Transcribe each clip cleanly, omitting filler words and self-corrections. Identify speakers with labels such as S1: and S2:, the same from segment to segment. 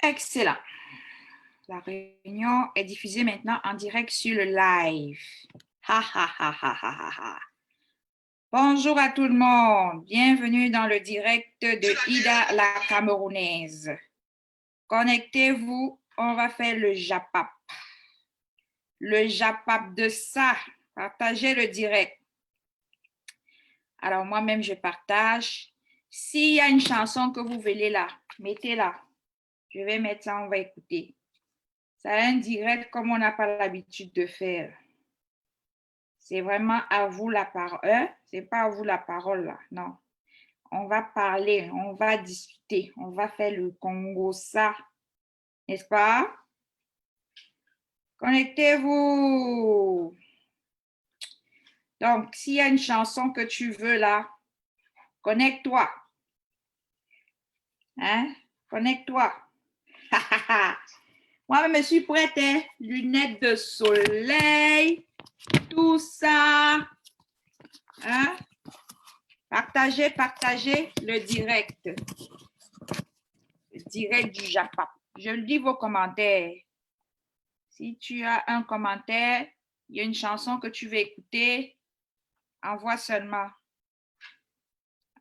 S1: Excellent. La réunion est diffusée maintenant en direct sur le live. Ha, ha, ha, ha, ha, ha, ha. Bonjour à tout le monde. Bienvenue dans le direct de Ida la Camerounaise. Connectez-vous, on va faire le Japap. Le Japap de ça. Partagez le direct. Alors, moi-même, je partage. S'il y a une chanson que vous voulez là, mettez-la. Je vais mettre ça, on va écouter. C'est un direct comme on n'a pas l'habitude de faire. C'est vraiment à vous la parole. C'est pas à vous la parole là, non. On va parler, on va discuter, on va faire le Congo ça, n'est-ce pas? Connectez-vous. Donc, s'il y a une chanson que tu veux là, connecte-toi. Hein? Connecte-toi. Moi-même, je suis prête, hein? Lunettes de soleil, tout ça. Hein? Partagez, partagez le direct. Le direct du Japap. Je lis vos commentaires. Si tu as un commentaire, il y a une chanson que tu veux écouter, envoie seulement.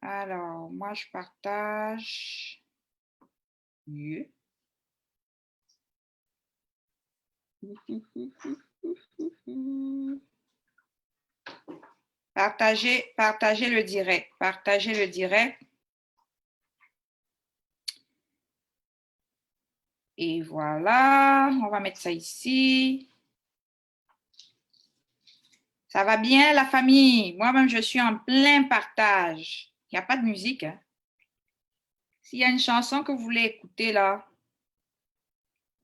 S1: Alors, moi, je partage. Yeah. Partagez le direct. Partagez le direct. Et voilà, on va mettre ça ici. Ça va bien, la famille? Moi-même, je suis en plein partage. Il n'y a pas de musique. Hein? S'il y a une chanson que vous voulez écouter là,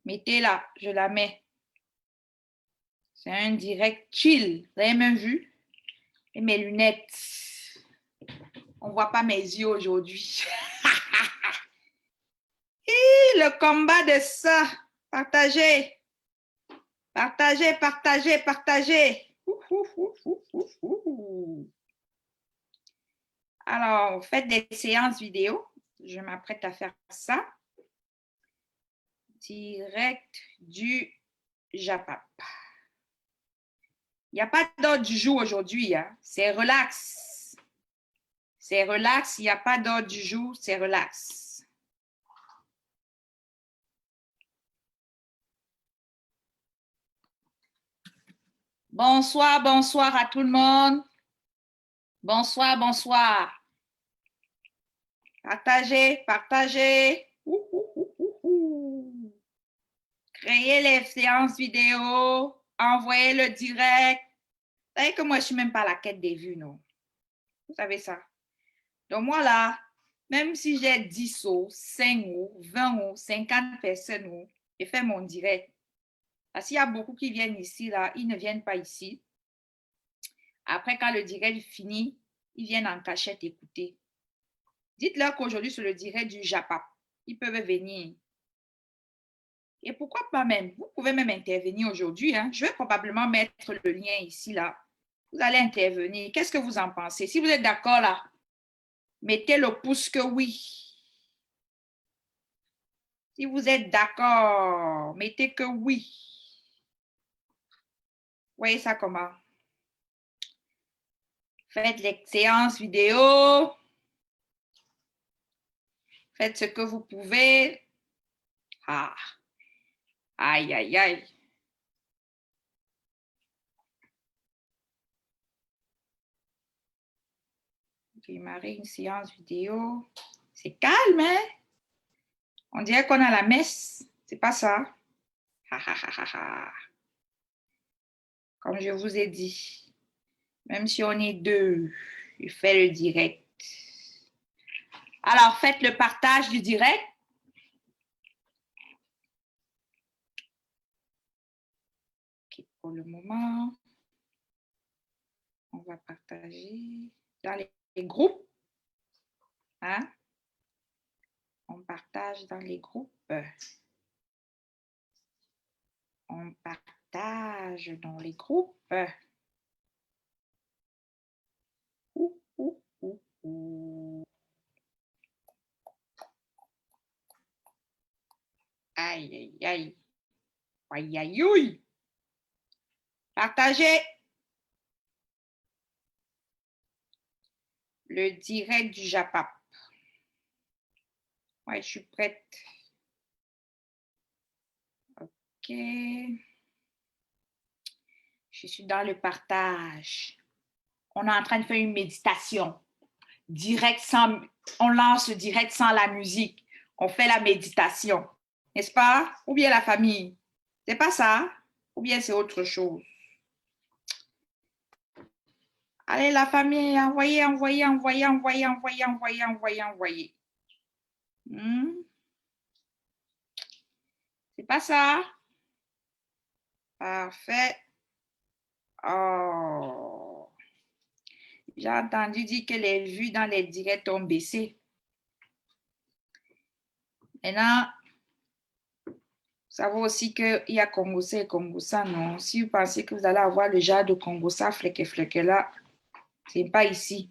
S1: mettez-la, je la mets. C'est un direct chill. Vous avez même vu? Et mes lunettes. On ne voit pas mes yeux aujourd'hui. Le combat de ça. Partagez. Partagez, partagez, partagez. Alors, faites des séances vidéo. Je m'apprête à faire ça. Direct du Japap. Il n'y a pas d'ordre du jour aujourd'hui. Hein? C'est relax. C'est relax. Il n'y a pas d'ordre du jour. C'est relax. Bonsoir, bonsoir à tout le monde. Bonsoir, bonsoir. Partagez, partagez. Créez les séances vidéo. Envoyez le direct. Vous savez que moi, je ne suis même pas à la quête des vues, non? Vous savez ça. Donc, moi, là, même si j'ai 10 euros, 5 euros, 20 euros, 50 personnes, je fais mon direct. Parce qu'il y a beaucoup qui viennent ici, là, ils ne viennent pas ici. Après, quand le direct finit, ils viennent en cachette écouter. Dites-leur qu'aujourd'hui, c'est le direct du Japap. Ils peuvent venir. Et pourquoi pas même? Vous pouvez même intervenir aujourd'hui. Hein? Je vais probablement mettre le lien ici, là. Vous allez intervenir. Qu'est-ce que vous en pensez? Si vous êtes d'accord, là, mettez le pouce que oui. Si vous êtes d'accord, mettez que oui. Voyez ça comment? Faites les séances vidéo. Faites ce que vous pouvez. Ah. Aïe, aïe, aïe. Démarrer une séance vidéo. C'est calme, hein? On dirait qu'on a la messe. C'est pas ça. Ha, ha, ha, ha, ha. Comme je vous ai dit, même si on est deux, je fais le direct. Alors, faites le partage du direct. Okay, pour le moment, on va partager dans les groupes. Hein? On partage dans les groupes. On partage dans les groupes. Aïe, aïe, aïe. Aïe, aïe, aïe. Partagez le direct du Japap. Ouais, je suis prête. OK. Je suis dans le partage. On est en train de faire une méditation. Direct sans, on lance le direct sans la musique. On fait la méditation. N'est-ce pas? Ou bien la famille? C'est pas ça? Ou bien c'est autre chose? Allez, la famille, envoyez, envoyez, envoyez, envoyez, envoyez, envoyez, envoyez, envoyez. C'est pas ça? Parfait. Oh. J'ai entendu dire que les vues dans les directs ont baissé. Maintenant, vous savez aussi qu'il y a Congossa et Congossa, non? Si vous pensez que vous allez avoir le genre de Congossa fleque là, c'est pas ici.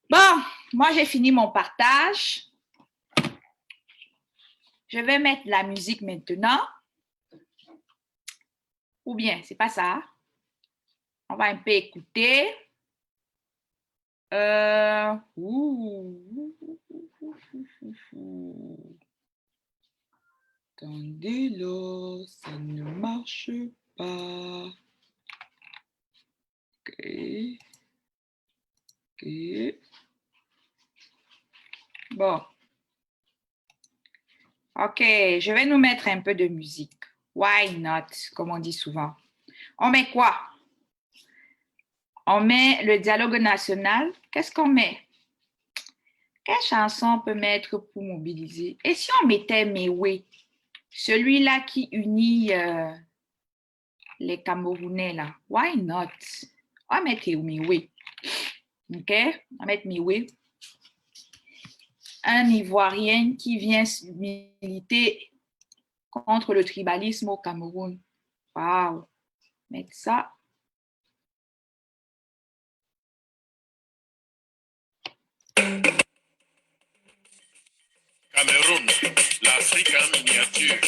S1: Bon, moi j'ai fini mon partage. Je vais mettre la musique maintenant. Ou bien, c'est pas ça. On va un peu écouter. Attendez là, ça ne marche pas. OK. OK. Bon. OK, je vais nous mettre un peu de musique. Why not, comme on dit souvent. On met quoi? On met le dialogue national. Qu'est-ce qu'on met? Quelle chanson on peut mettre pour mobiliser? Et si on mettait Mewe, celui-là qui unit les Camerounais là? Why not? On va mettre Mewe. OK? On va mettre Mewe. Un Ivoirien qui vient militer contre le tribalisme au Cameroun. Wow! Mettre ça.
S2: Cameroun, l'Afrique en miniature.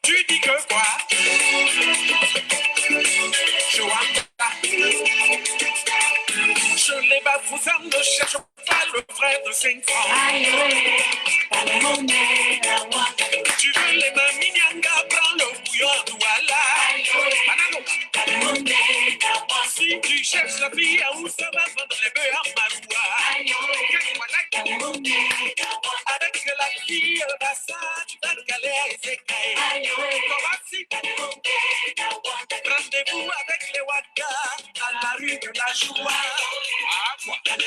S2: Tu dis que quoi? Je les bafoue, ça ne cherche pas le frère de 5 francs. Tu veux les maminianga, prends le bouillon douala. Si tu cherches la fille, où ça va vendre les bœufs en maroua? Avec la fille, bassa, tu vas caler et s'écailler. Rendez-vous avec les Waka à la rue de la Joie. Ah, quoi? Les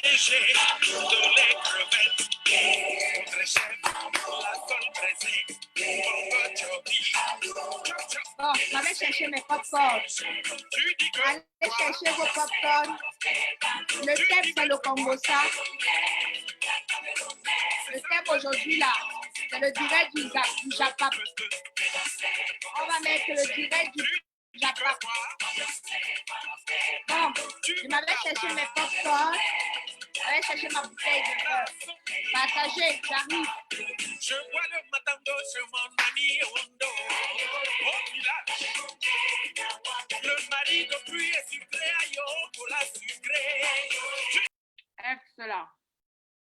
S2: DG de les crevettes. Contre-chef, la sonne pressée.
S1: Bon, allez chercher mes popcorn. Allez chercher vos popcorn. Le thème, c'est le Congossa. Le thème aujourd'hui, là, c'est le direct du Japap. On va mettre le direct du Japap. Bon, je m'avais cherché mes popcorn. Allez chercher ma bouteille de beurre. Partagez, j'arrive.
S2: Je vois le matando sur mon ami Ondo. Au village, le mari de pluie est sucré, aïe, pour la sucrée.
S1: Excellent.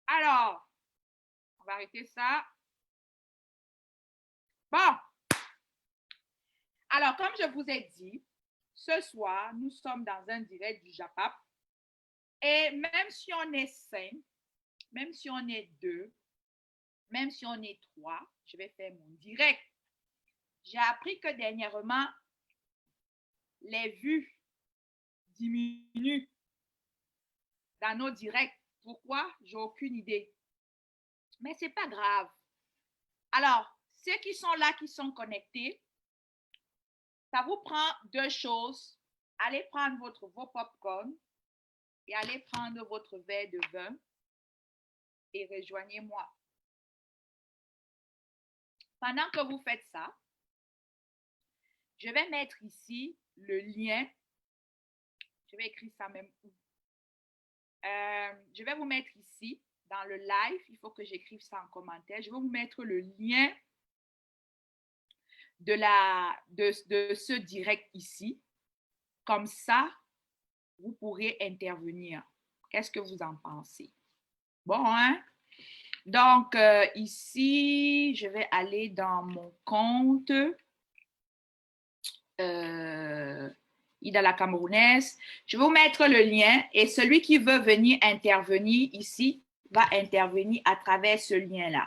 S1: Alors, on va arrêter ça. Bon. Alors, comme je vous ai dit, ce soir, nous sommes dans un direct du Japap. Et même si on est 5, même si on est 2, même si on est 3, je vais faire mon direct. J'ai appris que dernièrement, les vues diminuent dans nos directs. Pourquoi? J'ai aucune idée. Mais ce n'est pas grave. Alors, ceux qui sont là, qui sont connectés, ça vous prend 2 choses. Allez prendre vos popcorn et allez prendre votre verre de vin et rejoignez-moi. Pendant que vous faites ça, je vais mettre ici le lien. Je vais écrire ça même où. je vais vous mettre ici, dans le live, il faut que j'écrive ça en commentaire. Je vais vous mettre le lien de ce direct ici. Comme ça, vous pourrez intervenir. Qu'est-ce que vous en pensez? Bon, hein? Donc, ici, je vais aller dans mon compte. Ida la Camerounaise. Je vais vous mettre le lien et celui qui veut venir intervenir ici va intervenir à travers ce lien-là.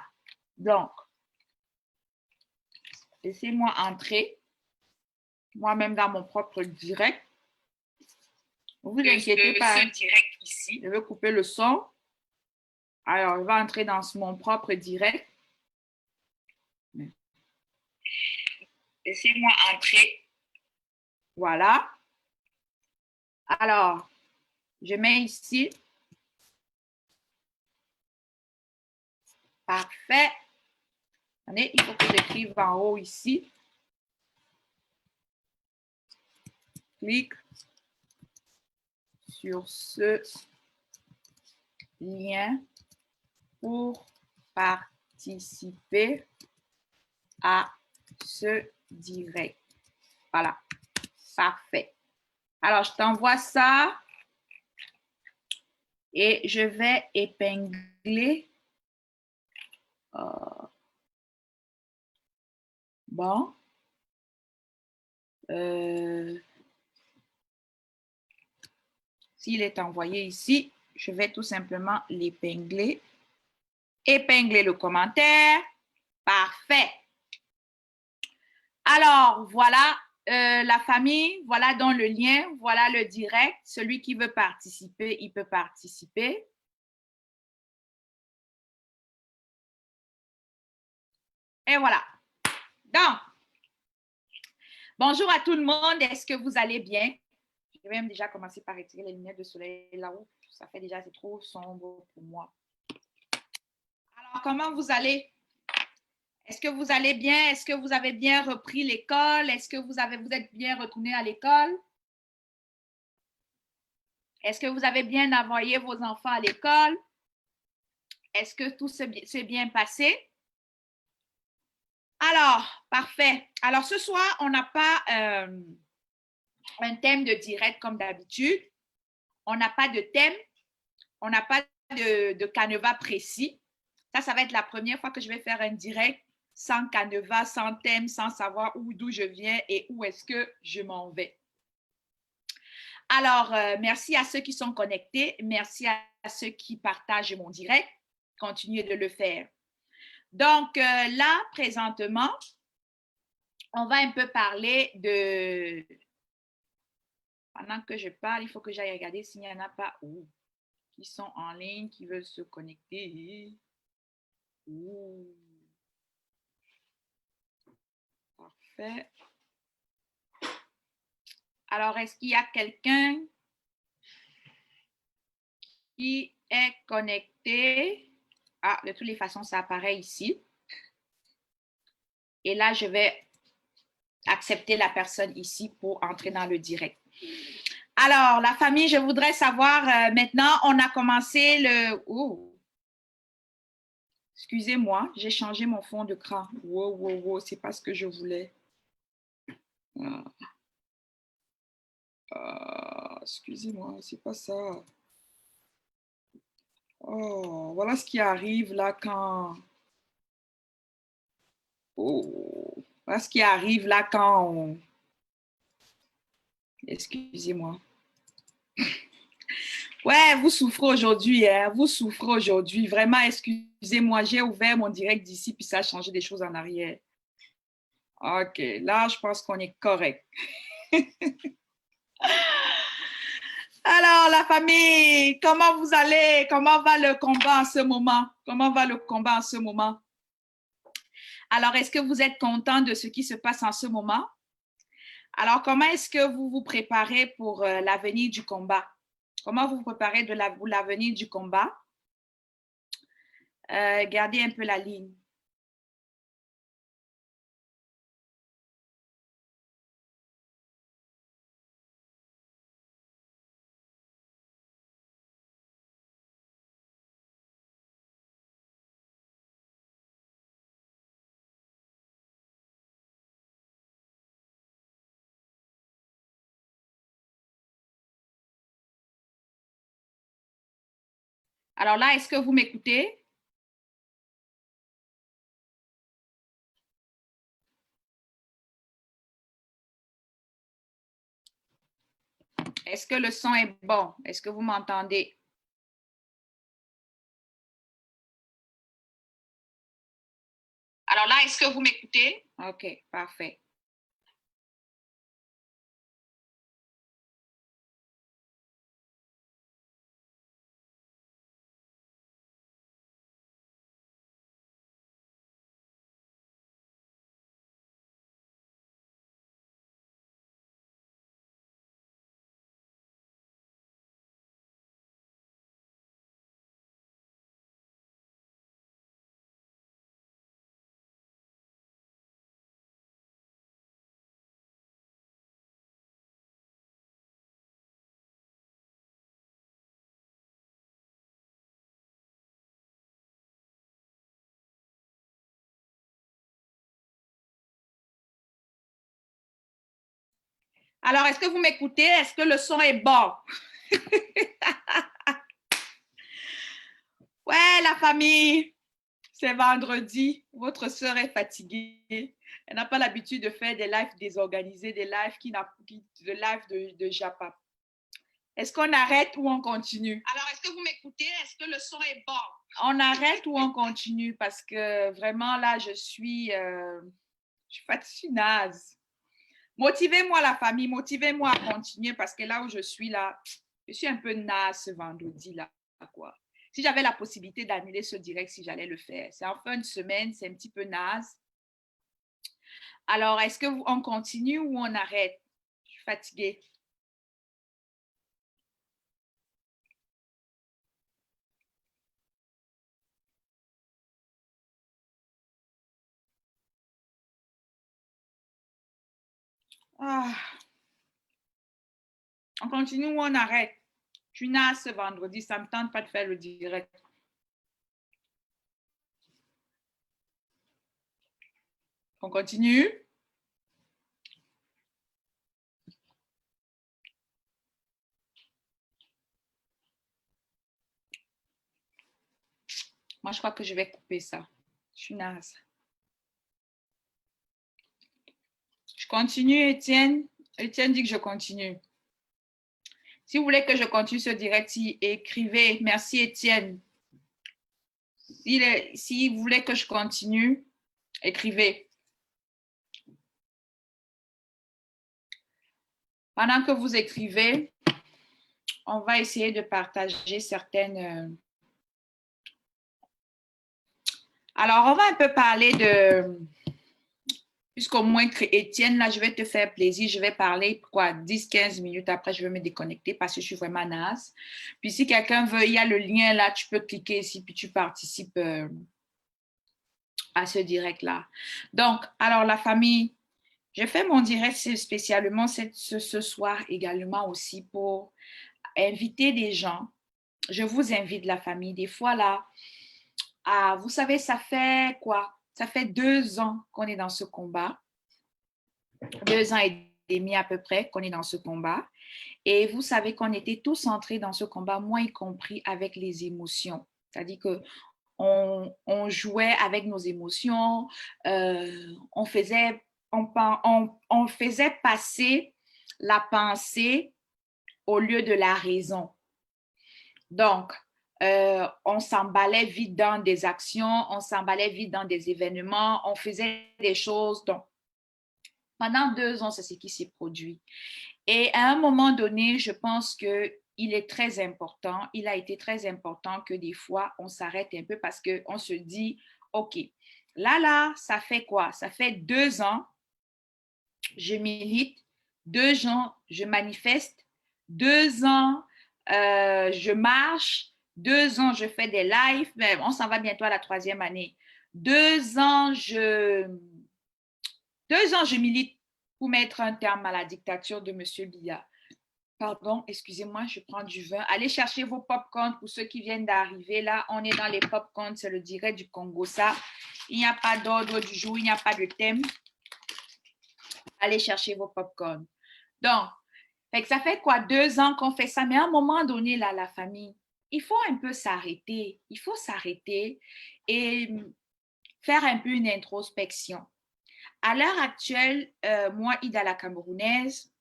S1: Donc, laissez-moi entrer moi-même dans mon propre direct. Ne vous inquiétez pas. Ce direct ici. Je vais couper le son. Alors, je vais entrer dans mon propre direct. Laissez-moi entrer. Voilà. Alors, je mets ici. Parfait. Attendez, il faut que j'écrive en haut ici. Clique sur ce lien pour participer à ce direct. Voilà. Parfait. Alors, je t'envoie ça et je vais épingler. Bon. S'il est envoyé ici, je vais tout simplement l'épingler. Épingler le commentaire. Parfait. Alors, voilà la famille, voilà donc le lien, voilà le direct. Celui qui veut participer, il peut participer. Et voilà. Donc, bonjour à tout le monde. Est-ce que vous allez bien? Je vais même déjà commencer par retirer les lunettes de soleil là-haut. Ça fait déjà, c'est trop sombre pour moi. Alors, comment vous allez? Est-ce que vous allez bien? Est-ce que vous avez bien repris l'école? Est-ce que vous êtes bien retourné à l'école? Est-ce que vous avez bien envoyé vos enfants à l'école? Est-ce que tout s'est bien passé? Alors, parfait. Alors, ce soir, on n'a pas un thème de direct comme d'habitude. On n'a pas de thème. On n'a pas de canevas précis. Ça va être la première fois que je vais faire un direct sans canevas, sans thème, sans savoir d'où je viens et où est-ce que je m'en vais. Alors, merci à ceux qui sont connectés. Merci à ceux qui partagent mon direct. Continuez de le faire. Donc, là, présentement, on va un peu parler de... Pendant que je parle, il faut que j'aille regarder s'il n'y en a pas qui sont en ligne, qui veulent se connecter. Parfait. Alors, est-ce qu'il y a quelqu'un qui est connecté? Ah, de toutes les façons, ça apparaît ici. Et là, je vais accepter la personne ici pour entrer dans le direct. Alors, la famille, je voudrais savoir, maintenant, on a commencé le... Excusez-moi, j'ai changé mon fond d'écran. Wow, c'est pas ce que je voulais. Excusez-moi, c'est pas ça. Oh, voilà ce qui arrive là quand... Voilà ce qui arrive là quand on... Excusez-moi. Ouais, vous souffrez aujourd'hui, hein? Vous souffrez aujourd'hui. Vraiment, excusez-moi, j'ai ouvert mon direct d'ici, puis ça a changé des choses en arrière. OK, là, je pense qu'on est correct. Alors, la famille, comment vous allez? Comment va le combat en ce moment? Comment va le combat en ce moment? Alors, est-ce que vous êtes content de ce qui se passe en ce moment? Alors, comment est-ce que vous vous préparez pour l'avenir du combat? Comment vous vous préparez de l'avenir du combat? Gardez un peu la ligne. Alors là, est-ce que vous m'écoutez? Est-ce que le son est bon? Est-ce que vous m'entendez? Alors là, est-ce que vous m'écoutez? OK, parfait. Alors, est-ce que vous m'écoutez? Est-ce que le son est bon? Ouais, la famille, c'est vendredi. Votre sœur est fatiguée. Elle n'a pas l'habitude de faire des lives désorganisés, des lives de live de Japa. Est-ce qu'on arrête ou on continue? Alors, est-ce que vous m'écoutez? Est-ce que le son est bon? On arrête ou on continue? Parce que vraiment, là, je suis fatiguée, naze. Motivez-moi, la famille, motivez-moi à continuer parce que là où je suis, là, je suis un peu naze ce vendredi-là, quoi. Si j'avais la possibilité d'annuler ce direct, si j'allais le faire. C'est en fin de semaine, c'est un petit peu naze. Alors, est-ce qu'on continue ou on arrête? Je suis fatiguée. Ah. On continue ou on arrête? Je suis naze ce vendredi, ça ne me tente pas de faire le direct. On continue? Moi, je crois que je vais couper ça. Je suis naze. Je continue, Étienne. Étienne dit que je continue. Si vous voulez que je continue ce direct, écrivez. Merci, Étienne. Si vous voulez que je continue, écrivez. Pendant que vous écrivez, on va essayer de partager certaines... Alors, on va un peu parler de... Puisqu'au moins, Étienne, là, je vais te faire plaisir. Je vais parler, quoi, 10-15 minutes. Après, je vais me déconnecter parce que je suis vraiment naze. Puis, si quelqu'un veut, il y a le lien là, tu peux cliquer ici, puis tu participes à ce direct-là. Donc, alors, la famille, je fais mon direct spécialement ce soir également aussi pour inviter des gens. Je vous invite, la famille, des fois là, vous savez, ça fait quoi? Ça fait 2 ans qu'on est dans ce combat. 2 ans et demi à peu près qu'on est dans ce combat. Et vous savez qu'on était tous entrés dans ce combat, moi y compris, avec les émotions. C'est-à-dire que on jouait avec nos émotions, on faisait passer la pensée au lieu de la raison. Donc, on s'emballait vite dans des actions, on s'emballait vite dans des événements, on faisait des choses. Donc, pendant 2 ans, c'est ce qui s'est produit. Et à un moment donné, je pense qu'il est très important, il a été très important que des fois, on s'arrête un peu parce qu'on se dit, OK, là, ça fait quoi? Ça fait 2 ans, je milite, 2 ans, je manifeste, 2 ans, je marche, 2 ans, je fais des lives, mais on s'en va bientôt à la 3e année. 2 ans, 2 ans, je milite pour mettre un terme à la dictature de M. Biya. Pardon, excusez-moi, je prends du vin. Allez chercher vos pop-corns pour ceux qui viennent d'arriver. Là, on est dans les pop-corns, c'est le direct du Congo, ça. Il n'y a pas d'ordre du jour, il n'y a pas de thème. Allez chercher vos pop-corns. Donc, ça fait quoi, 2 ans qu'on fait ça, mais à un moment donné, là, la famille, il faut un peu s'arrêter. Il faut s'arrêter et faire un peu une introspection. À l'heure actuelle, moi, Ida la Camerounaise,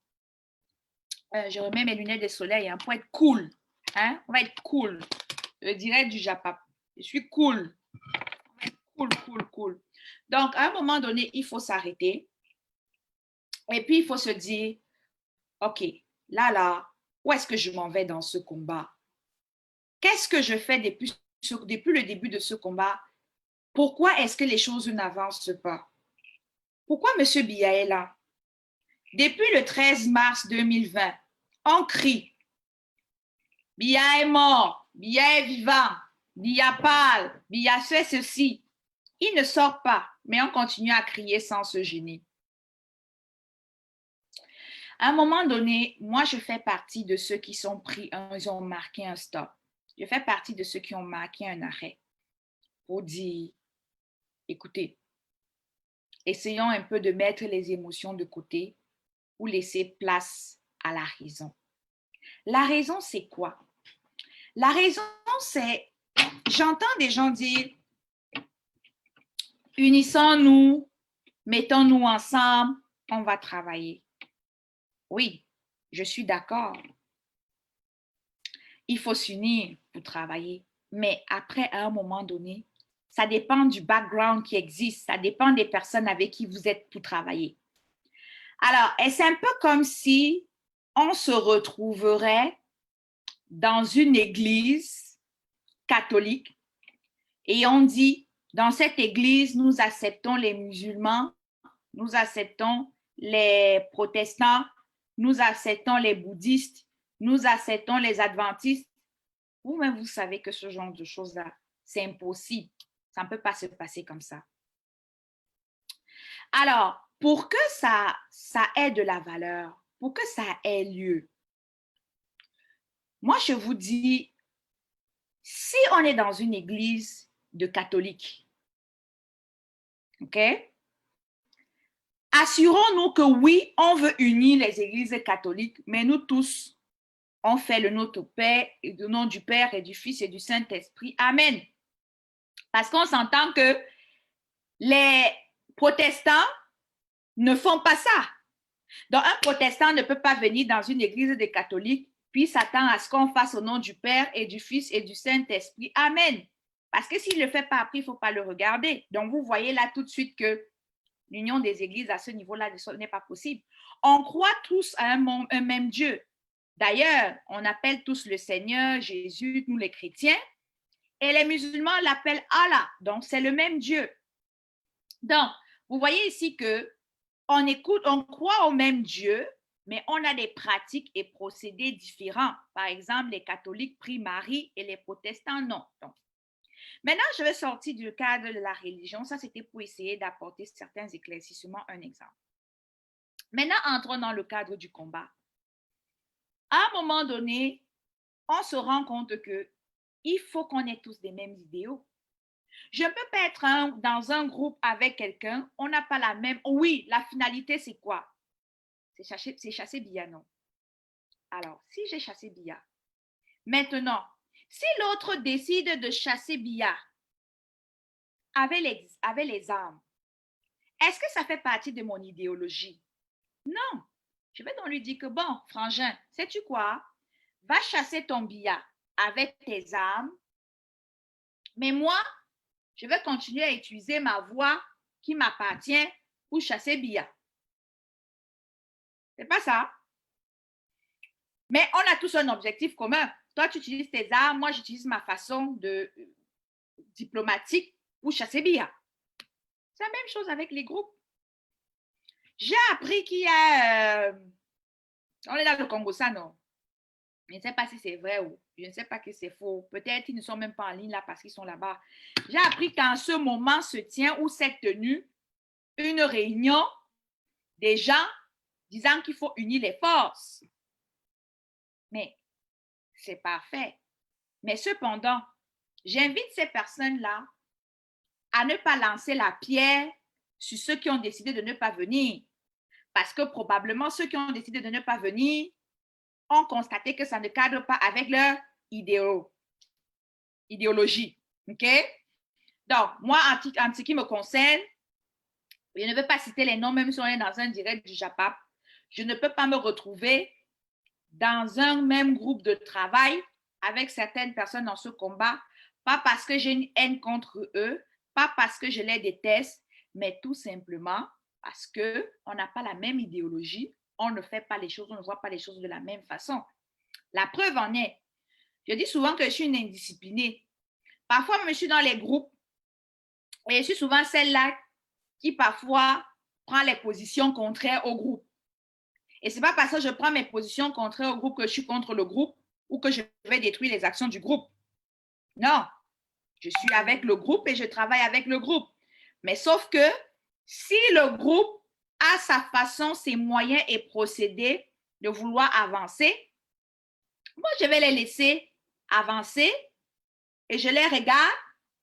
S1: je remets mes lunettes de soleil hein, pour être cool. Hein? On va être cool. Je dirais du Japap. Je suis cool. Cool, cool, cool. Donc, à un moment donné, il faut s'arrêter. Et puis, il faut se dire, OK, là, où est-ce que je m'en vais dans ce combat? Qu'est-ce que je fais depuis le début de ce combat? Pourquoi est-ce que les choses n'avancent pas? Pourquoi M. Biya est là? Depuis le 13 mars 2020, on crie, Biya est mort, Biya est vivant, Biya parle, Biya fait ceci. Il ne sort pas, mais on continue à crier sans se gêner. À un moment donné, moi, je fais partie de ceux qui sont pris, ils ont marqué un stop. Je fais partie de ceux qui ont marqué un arrêt pour dire, écoutez, essayons un peu de mettre les émotions de côté ou laisser place à la raison. La raison, c'est quoi? La raison, c'est, j'entends des gens dire, unissons-nous, mettons-nous ensemble, on va travailler. Oui, je suis d'accord. Il faut s'unir pour travailler. Mais après, à un moment donné, ça dépend du background qui existe, ça dépend des personnes avec qui vous êtes pour travailler. Alors, c'est un peu comme si on se retrouverait dans une église catholique et on dit, dans cette église, nous acceptons les musulmans, nous acceptons les protestants, nous acceptons les bouddhistes, nous acceptons les adventistes. Vous-même, vous savez que ce genre de choses-là, c'est impossible. Ça ne peut pas se passer comme ça. Alors, pour que ça ait de la valeur, pour que ça ait lieu, moi, je vous dis, si on est dans une église de catholiques, OK? Assurons-nous que oui, on veut unir les églises catholiques, mais nous tous, on fait le Notre Père, et au nom du Père et du Fils et du Saint-Esprit. Amen. Parce qu'on s'entend que les protestants ne font pas ça. Donc, un protestant ne peut pas venir dans une église des catholiques puis s'attendre à ce qu'on fasse au nom du Père et du Fils et du Saint-Esprit. Amen. Parce que s'il ne le fait pas après, il ne faut pas le regarder. Donc, vous voyez là tout de suite que l'union des églises à ce niveau-là n'est pas possible. On croit tous à un même Dieu. D'ailleurs, on appelle tous le Seigneur, Jésus, nous les chrétiens, et les musulmans l'appellent Allah. Donc, c'est le même Dieu. Donc, vous voyez ici que on croit au même Dieu, mais on a des pratiques et procédés différents. Par exemple, les catholiques prient Marie et les protestants non. Donc, maintenant, je vais sortir du cadre de la religion. Ça, c'était pour essayer d'apporter certains éclaircissements. Un exemple. Maintenant, entrons dans le cadre du combat. À un moment donné, on se rend compte que il faut qu'on ait tous des mêmes idéaux. Je ne peux pas être dans un groupe avec quelqu'un, on n'a pas la même. Oui, la finalité, c'est quoi? C'est chasser Biya, non? Alors, si j'ai chassé Biya, maintenant, si l'autre décide de chasser Biya avec les armes, est-ce que ça fait partie de mon idéologie? Non. Je vais donc lui dire que, bon, frangin, sais-tu quoi? Va chasser ton Biya avec tes armes, mais moi, je vais continuer à utiliser ma voix qui m'appartient pour chasser Biya. C'est pas ça. Mais on a tous un objectif commun. Toi, tu utilises tes armes, moi, j'utilise ma façon diplomatique pour chasser Biya. C'est la même chose avec les groupes. J'ai appris qu'il y a... on est dans le Congo, ça, non? Je ne sais pas si c'est vrai ou je ne sais pas si c'est faux. Peut-être qu'ils ne sont même pas en ligne là parce qu'ils sont là-bas. J'ai appris qu'en ce moment se tient ou s'est tenue une réunion des gens disant qu'il faut unir les forces. Mais c'est parfait. Mais cependant, j'invite ces personnes-là à ne pas lancer la pierre sur ceux qui ont décidé de ne pas venir. Parce que probablement, ceux qui ont décidé de ne pas venir ont constaté que ça ne cadre pas avec leurs idéaux. idéologie. OK? Donc, moi, en ce qui me concerne, je ne veux pas citer les noms, même si on est dans un direct du JAPAP. Je ne peux pas me retrouver dans un même groupe de travail avec certaines personnes dans ce combat, pas parce que j'ai une haine contre eux, pas parce que je les déteste, mais tout simplement parce qu'on n'a pas la même idéologie, on ne fait pas les choses, on ne voit pas les choses de la même façon. La preuve en est, je dis souvent que je suis une indisciplinée. Parfois, je suis dans les groupes et je suis souvent celle-là qui parfois prend les positions contraires au groupe. Et ce n'est pas parce que je prends mes positions contraires au groupe que je suis contre le groupe ou que je vais détruire les actions du groupe. Non, je suis avec le groupe et je travaille avec le groupe. Mais sauf que si le groupe a sa façon, ses moyens et procédés de vouloir avancer, moi, je vais les laisser avancer et je les regarde.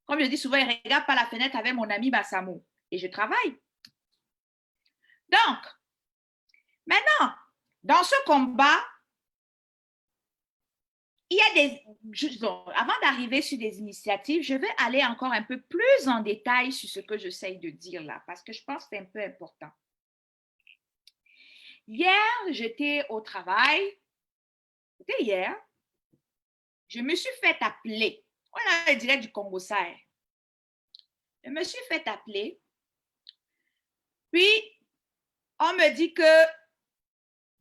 S1: Comme je dis souvent, je regarde par la fenêtre avec mon ami Bassamo et je travaille. Donc, maintenant, dans ce combat, il y a des... Avant d'arriver sur des initiatives, je vais aller encore un peu plus en détail sur ce que j'essaye de dire là, parce que je pense que c'est un peu important. Hier, j'étais au travail. C'était hier. Je me suis fait appeler. On a le direct du Congo Sahel. Je me suis fait appeler. Puis, on me dit que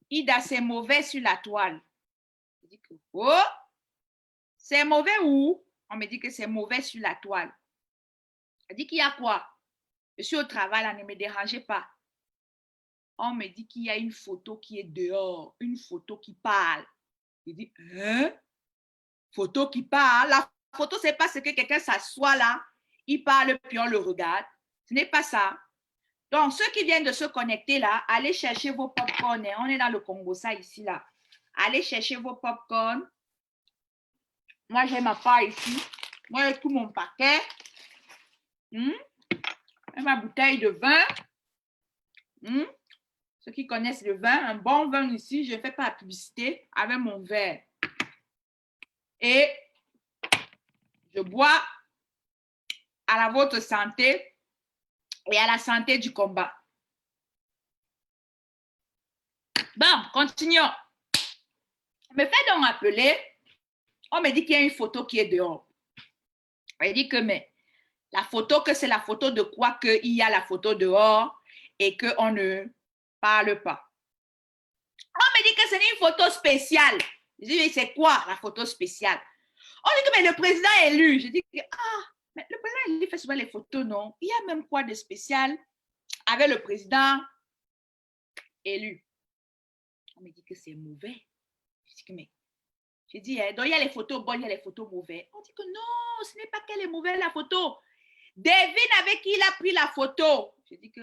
S1: Ida, c'est mauvais sur la toile. Je dis que, oh, c'est mauvais où? On me dit que c'est mauvais sur la toile. Je dis qu'il y a quoi? Je suis au travail, là, ne me dérangez pas. On me dit qu'il y a une photo qui est dehors, une photo qui parle. Je dis, hein? Photo qui parle? La photo, c'est pas ce que quelqu'un s'assoit là, il parle, puis on le regarde. Ce n'est pas ça. Donc, ceux qui viennent de se connecter là, allez chercher vos pop-corn. On est dans le Congo, ça ici, là. Allez chercher vos pop-corn. Moi, j'ai ma part ici. Moi, j'ai tout mon paquet. Et ma bouteille de vin. Ceux qui connaissent le vin, un bon vin ici, je ne fais pas la publicité avec mon verre. Et je bois à la votre santé et à la santé du combat. Bon, continuons. On me fait donc appeler. On me dit qu'il y a une photo qui est dehors. On me dit que, mais la photo, que c'est la photo de quoi qu'il y a la photo dehors et qu'on ne parle pas. On me dit que c'est une photo spéciale. Je dis, mais c'est quoi la photo spéciale? On dit que mais le président est élu. Je dis que, mais le président il fait souvent les photos, non? Il y a même quoi de spécial avec le président élu? On me dit que c'est mauvais. Je dis que, mais, je dis, donc il y a les photos bonnes, il y a les photos mauvaises. On dit que non, ce n'est pas qu'elle est mauvaise la photo. Devine avec qui il a pris la photo. Je dis que,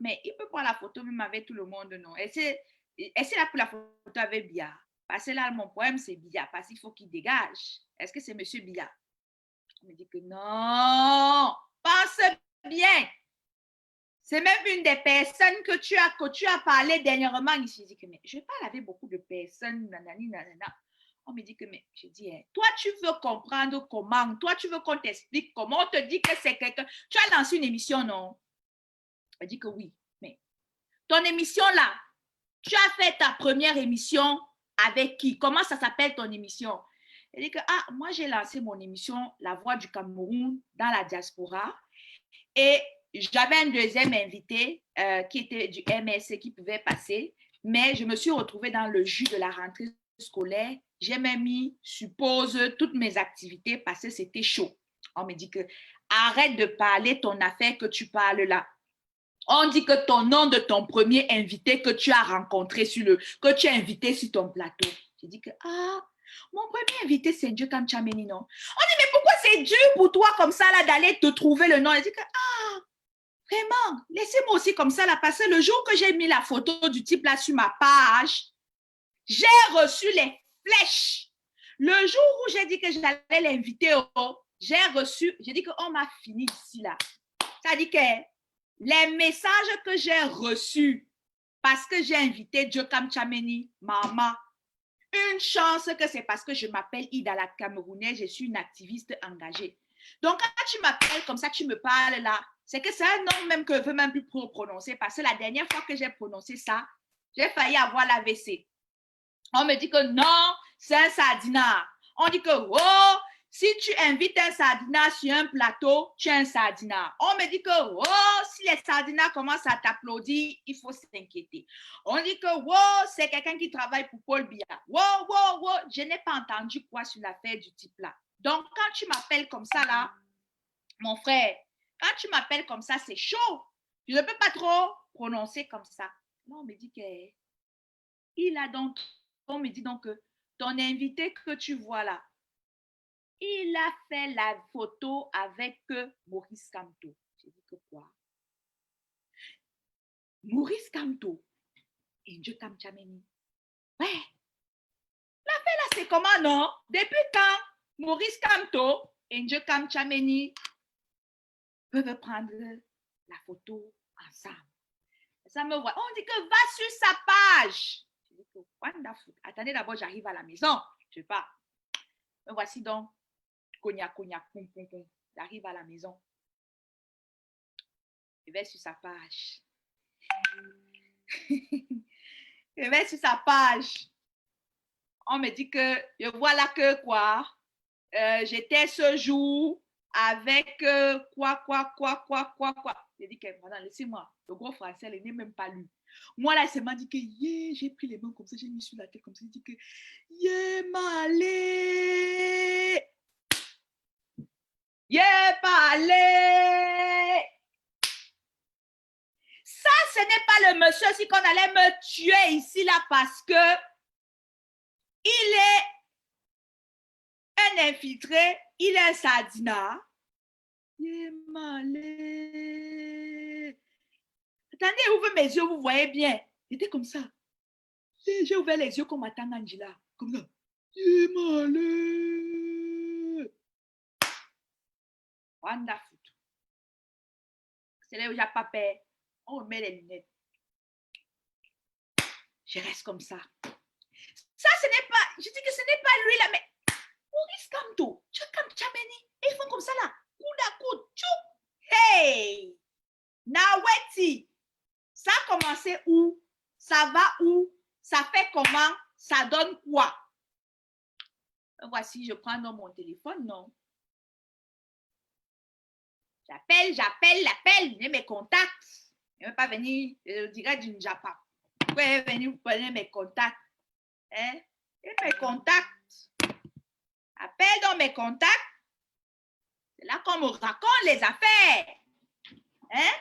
S1: mais il peut prendre la photo même avec tout le monde, non? Et s'il a pris la photo avec Bia? Parce que là, mon problème, c'est Bia, parce qu'il faut qu'il dégage. Est-ce que c'est monsieur Bia? On me dit que non, pense bien. C'est même une des personnes que tu as parlé dernièrement ici. Je dis que, mais je parle avec beaucoup de personnes, nanani, nanana. On me dit que, mais je dis, toi, tu veux comprendre comment, toi, tu veux qu'on t'explique comment, on te dit que c'est quelqu'un. Tu as lancé une émission, non? Elle dit que oui, mais ton émission là, tu as fait ta première émission avec qui? Comment ça s'appelle ton émission? Elle dit que, moi, j'ai lancé mon émission La Voix du Cameroun dans la diaspora et j'avais un deuxième invité qui était du MSC qui pouvait passer, mais je me suis retrouvée dans le jus de la rentrée scolaire. J'ai même mis sur pause toutes mes activités parce que c'était chaud. On me dit que arrête de parler ton affaire que tu parles là. On dit que ton nom de ton premier invité que tu as rencontré que tu as invité sur ton plateau. J'ai dit que mon premier invité c'est Dieu Kamchameni, non? On dit mais pourquoi c'est dur pour toi comme ça là d'aller te trouver le nom? Elle dit que vraiment, laissez-moi aussi comme ça là parce que le jour que j'ai mis la photo du type là sur ma page, j'ai reçu les flèches. Le jour où j'ai dit que j'allais l'inviter, j'ai dit qu'on m'a fini ici là. Ça dit que les messages que j'ai reçus parce que j'ai invité Dieu Kamchameni, maman, une chance que c'est parce que je m'appelle Ida la Camerounaise, je suis une activiste engagée. Donc, quand tu m'appelles comme ça, tu me parles là, c'est que c'est un nom même que je ne veux même plus prononcer parce que la dernière fois que j'ai prononcé ça, j'ai failli avoir l'AVC. On me dit que non, c'est un sardinat. On dit que, oh, si tu invites un sardinat sur un plateau, tu es un sardinat. On me dit que, oh, si les sardinats commencent à t'applaudir, il faut s'inquiéter. On dit que, wow, c'est quelqu'un qui travaille pour Paul Biya. Wow, wow, wow. Je n'ai pas entendu quoi sur l'affaire du type là. Donc, quand tu m'appelles comme ça là, mon frère, quand tu m'appelles comme ça, c'est chaud. Je ne peux pas trop prononcer comme ça. Non, on me dit que, il a donc, on me dit donc que ton invité que tu vois là, il a fait la photo avec Maurice Kamto. J'ai dit que quoi? Maurice Kamto et Dieu Kamchameni. Ouais. L'affaire là, c'est comment, non? Depuis quand Maurice Kamto et Dieu Kamchameni peuvent prendre la photo ensemble? Ça me voit. On dit que va sur sa page. J'ai dit que wonderful. Attendez d'abord, j'arrive à la maison. Je sais pas. Me voici donc. Cognac, cognac, pom, pom, pom. J'arrive à la maison. Je vais sur sa page. Je vais sur sa page. On me dit que, je vois là que quoi, j'étais ce jour avec quoi. J'ai dit que, madame, laissez-moi. Le gros français, il n'est même pas lu. Moi, là, il m'a dit que, yeah, j'ai pris les mains comme ça, j'ai mis sur la tête comme ça, j'ai dit que, yeah, malé. Yeah, malé. Ça, ce n'est pas le monsieur si qu'on allait me tuer ici, là, parce que il est un infiltré, il est un sardinat. Il est malé. Attendez, ouvre mes yeux, vous voyez bien. J'étais comme ça. J'ai ouvert les yeux comme à Tangangila. Comme ça. Il est malé. Wonderful. C'est là où j'ai pas peur. On met les lunettes. Je reste comme ça. Ça, ce n'est pas, je dis que ce n'est pas lui là, mais Maurice Kamto, tu es comme Tchameni, ils font comme ça là, coude à coude, tchoup, hey, Naweti, ça a commencé où, ça va où, ça fait comment, ça donne quoi? Voici, je prends dans mon téléphone, non. J'appelle, j'ai mes contacts. Je ne vais pas venir, je dirais du Japon. Vous pouvez venir, vous prenez mes contacts. Hein? Et mes contacts. Appelle dans mes contacts. C'est là qu'on me raconte les affaires. Hein?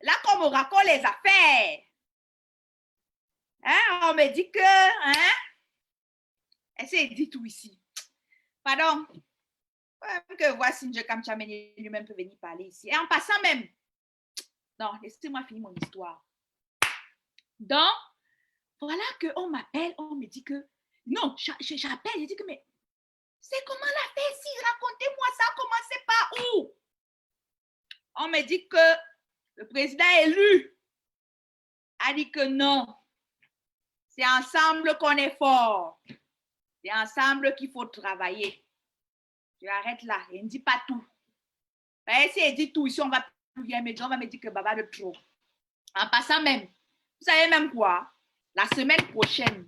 S1: Là qu'on me raconte les affaires. Hein? On me dit que, hein? Essayez de dire tout ici. Pardon. Même que voici Dieu Kamchameni lui-même peut venir parler ici. Et en passant même. Non, laissez-moi finir mon histoire. Donc, voilà qu'on m'appelle, on me dit que, non, j'appelle, je dis que, mais c'est comment l'affaire ici? Racontez-moi ça, commencez par où? On me dit que le président élu a dit que non. C'est ensemble qu'on est fort. C'est ensemble qu'il faut travailler. Je arrête là. Il ne dit pas tout. Si il dit tout, ici, on va me dire que baba de trop. En passant même, vous savez même quoi? La semaine prochaine.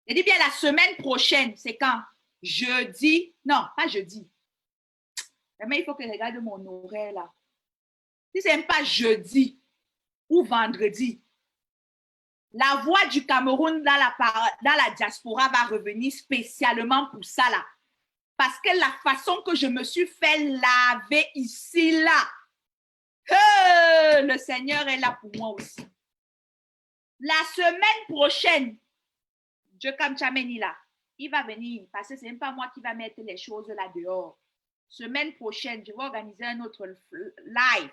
S1: Je dis bien la semaine prochaine, c'est quand? Jeudi. Non, pas jeudi. Mais il faut que je regarde mon horaire là. Si ce n'est pas jeudi ou vendredi, la voix du Cameroun dans la diaspora va revenir spécialement pour ça là. Parce que la façon que je me suis fait laver ici là, le Seigneur est là pour moi aussi. La semaine prochaine, Dieu Kamchameni là, il va venir parce que ce n'est pas moi qui va mettre les choses là dehors. Semaine prochaine, je vais organiser un autre live.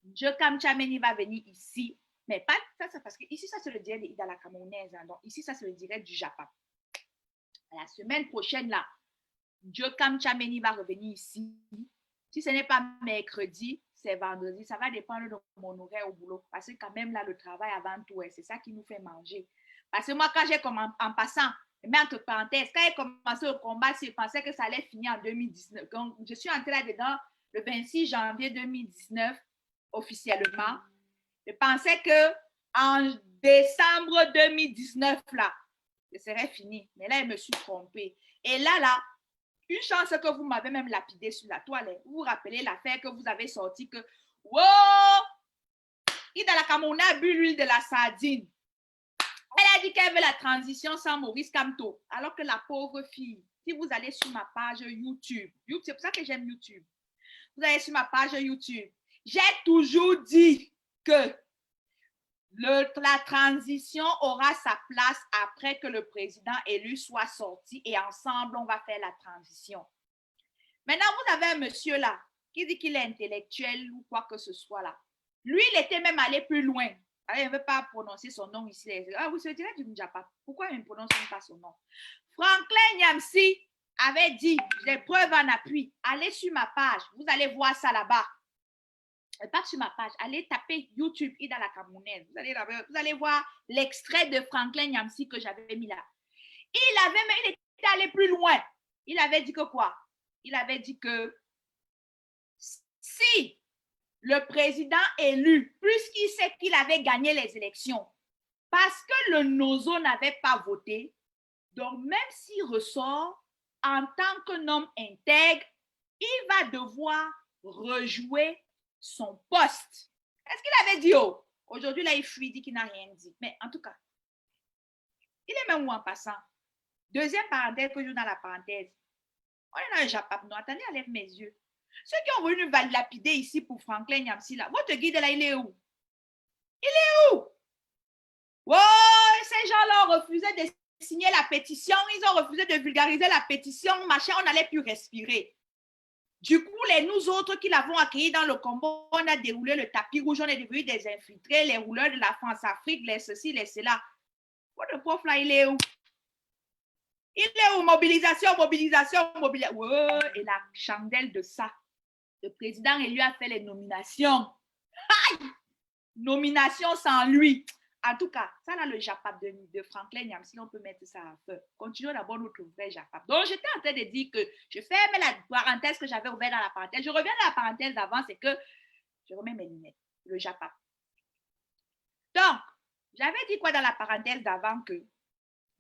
S1: Dieu Kamchameni va venir ici. Mais pas ça, c'est parce que ici, ça, c'est le direct de la Camerounaise. Hein. Donc, ici, ça, c'est le direct du Japon. La semaine prochaine, là, Dieu Kamchameni va revenir ici. Si ce n'est pas mercredi, c'est vendredi. Ça va dépendre de mon horaire au boulot. Parce que quand même, là, le travail avant tout, c'est ça qui nous fait manger. Parce que moi, quand j'ai commencé, en passant, mais entre parenthèses, quand j'ai commencé le combat, je pensais que ça allait finir en 2019. Donc, je suis entrée là-dedans le 26 janvier 2019, officiellement. Je pensais qu'en décembre 2019, là, ce serait fini. Mais là, je me suis trompée. Et là, une chance que vous m'avez même lapidé sur la toile. Vous vous rappelez l'affaire que vous avez sorti que, wow, Ida la Cameroun a bu l'huile de la sardine. Elle a dit qu'elle veut la transition sans Maurice Kamto. Alors que la pauvre fille, si vous allez sur ma page YouTube, c'est pour ça que j'aime YouTube. Vous allez sur ma page YouTube. J'ai toujours dit que la transition aura sa place après que le président élu soit sorti et ensemble, on va faire la transition. Maintenant, vous avez un monsieur là qui dit qu'il est intellectuel ou quoi que ce soit là. Lui, il était même allé plus loin. Il ne veut pas prononcer son nom ici. Ah oui, c'est direct du Njapa. Pourquoi il ne prononce pas son nom? Franklin Nyamsi avait dit, j'ai preuves en appui, allez sur ma page, vous allez voir ça là-bas. Pas sur ma page, allez taper YouTube Ida la Camerounaise. Vous allez voir l'extrait de Franklin Nyamsi que j'avais mis là. Il était allé plus loin. Il avait dit que quoi? Il avait dit que si le président élu, puisqu'il sait qu'il avait gagné les élections, parce que le Nozo n'avait pas voté, donc même s'il ressort en tant qu'un homme intègre, il va devoir rejouer son poste. Est-ce qu'il avait dit, oh, aujourd'hui là, il fuit, il dit qu'il n'a rien dit. Mais en tout cas, il est même où en passant? Deuxième parenthèse que je joue dans la parenthèse. On est dans un Japap, non, attendez, enlève mes yeux. Ceux qui ont voulu nous lapider ici pour Franklin Nyamsi, là, votre guide là, il est où? Il est où? Oh, ces gens-là ont refusé de signer la pétition, ils ont refusé de vulgariser la pétition, machin, on n'allait plus respirer. Du coup, nous autres qui l'avons accueilli dans le combat, on a déroulé le tapis rouge, on est devenus des infiltrés, les rouleurs de la France-Afrique, les ceci, les cela. Votre prof là, il est où? Il est où? Mobilisation, mobilisation, mobilisation. Oh, et la chandelle de ça. Le président élu a fait les nominations. Aïe! Nomination sans lui. En tout cas, ça là, le Japap de Franklin Nyamsi, on peut mettre ça à feu. Continuons d'abord notre vrai Japap. Donc, j'étais en train de dire que je ferme la parenthèse que j'avais ouverte dans la parenthèse. Je reviens dans la parenthèse d'avant, c'est que je remets mes lunettes. Le Japap. Donc, j'avais dit quoi dans la parenthèse d'avant que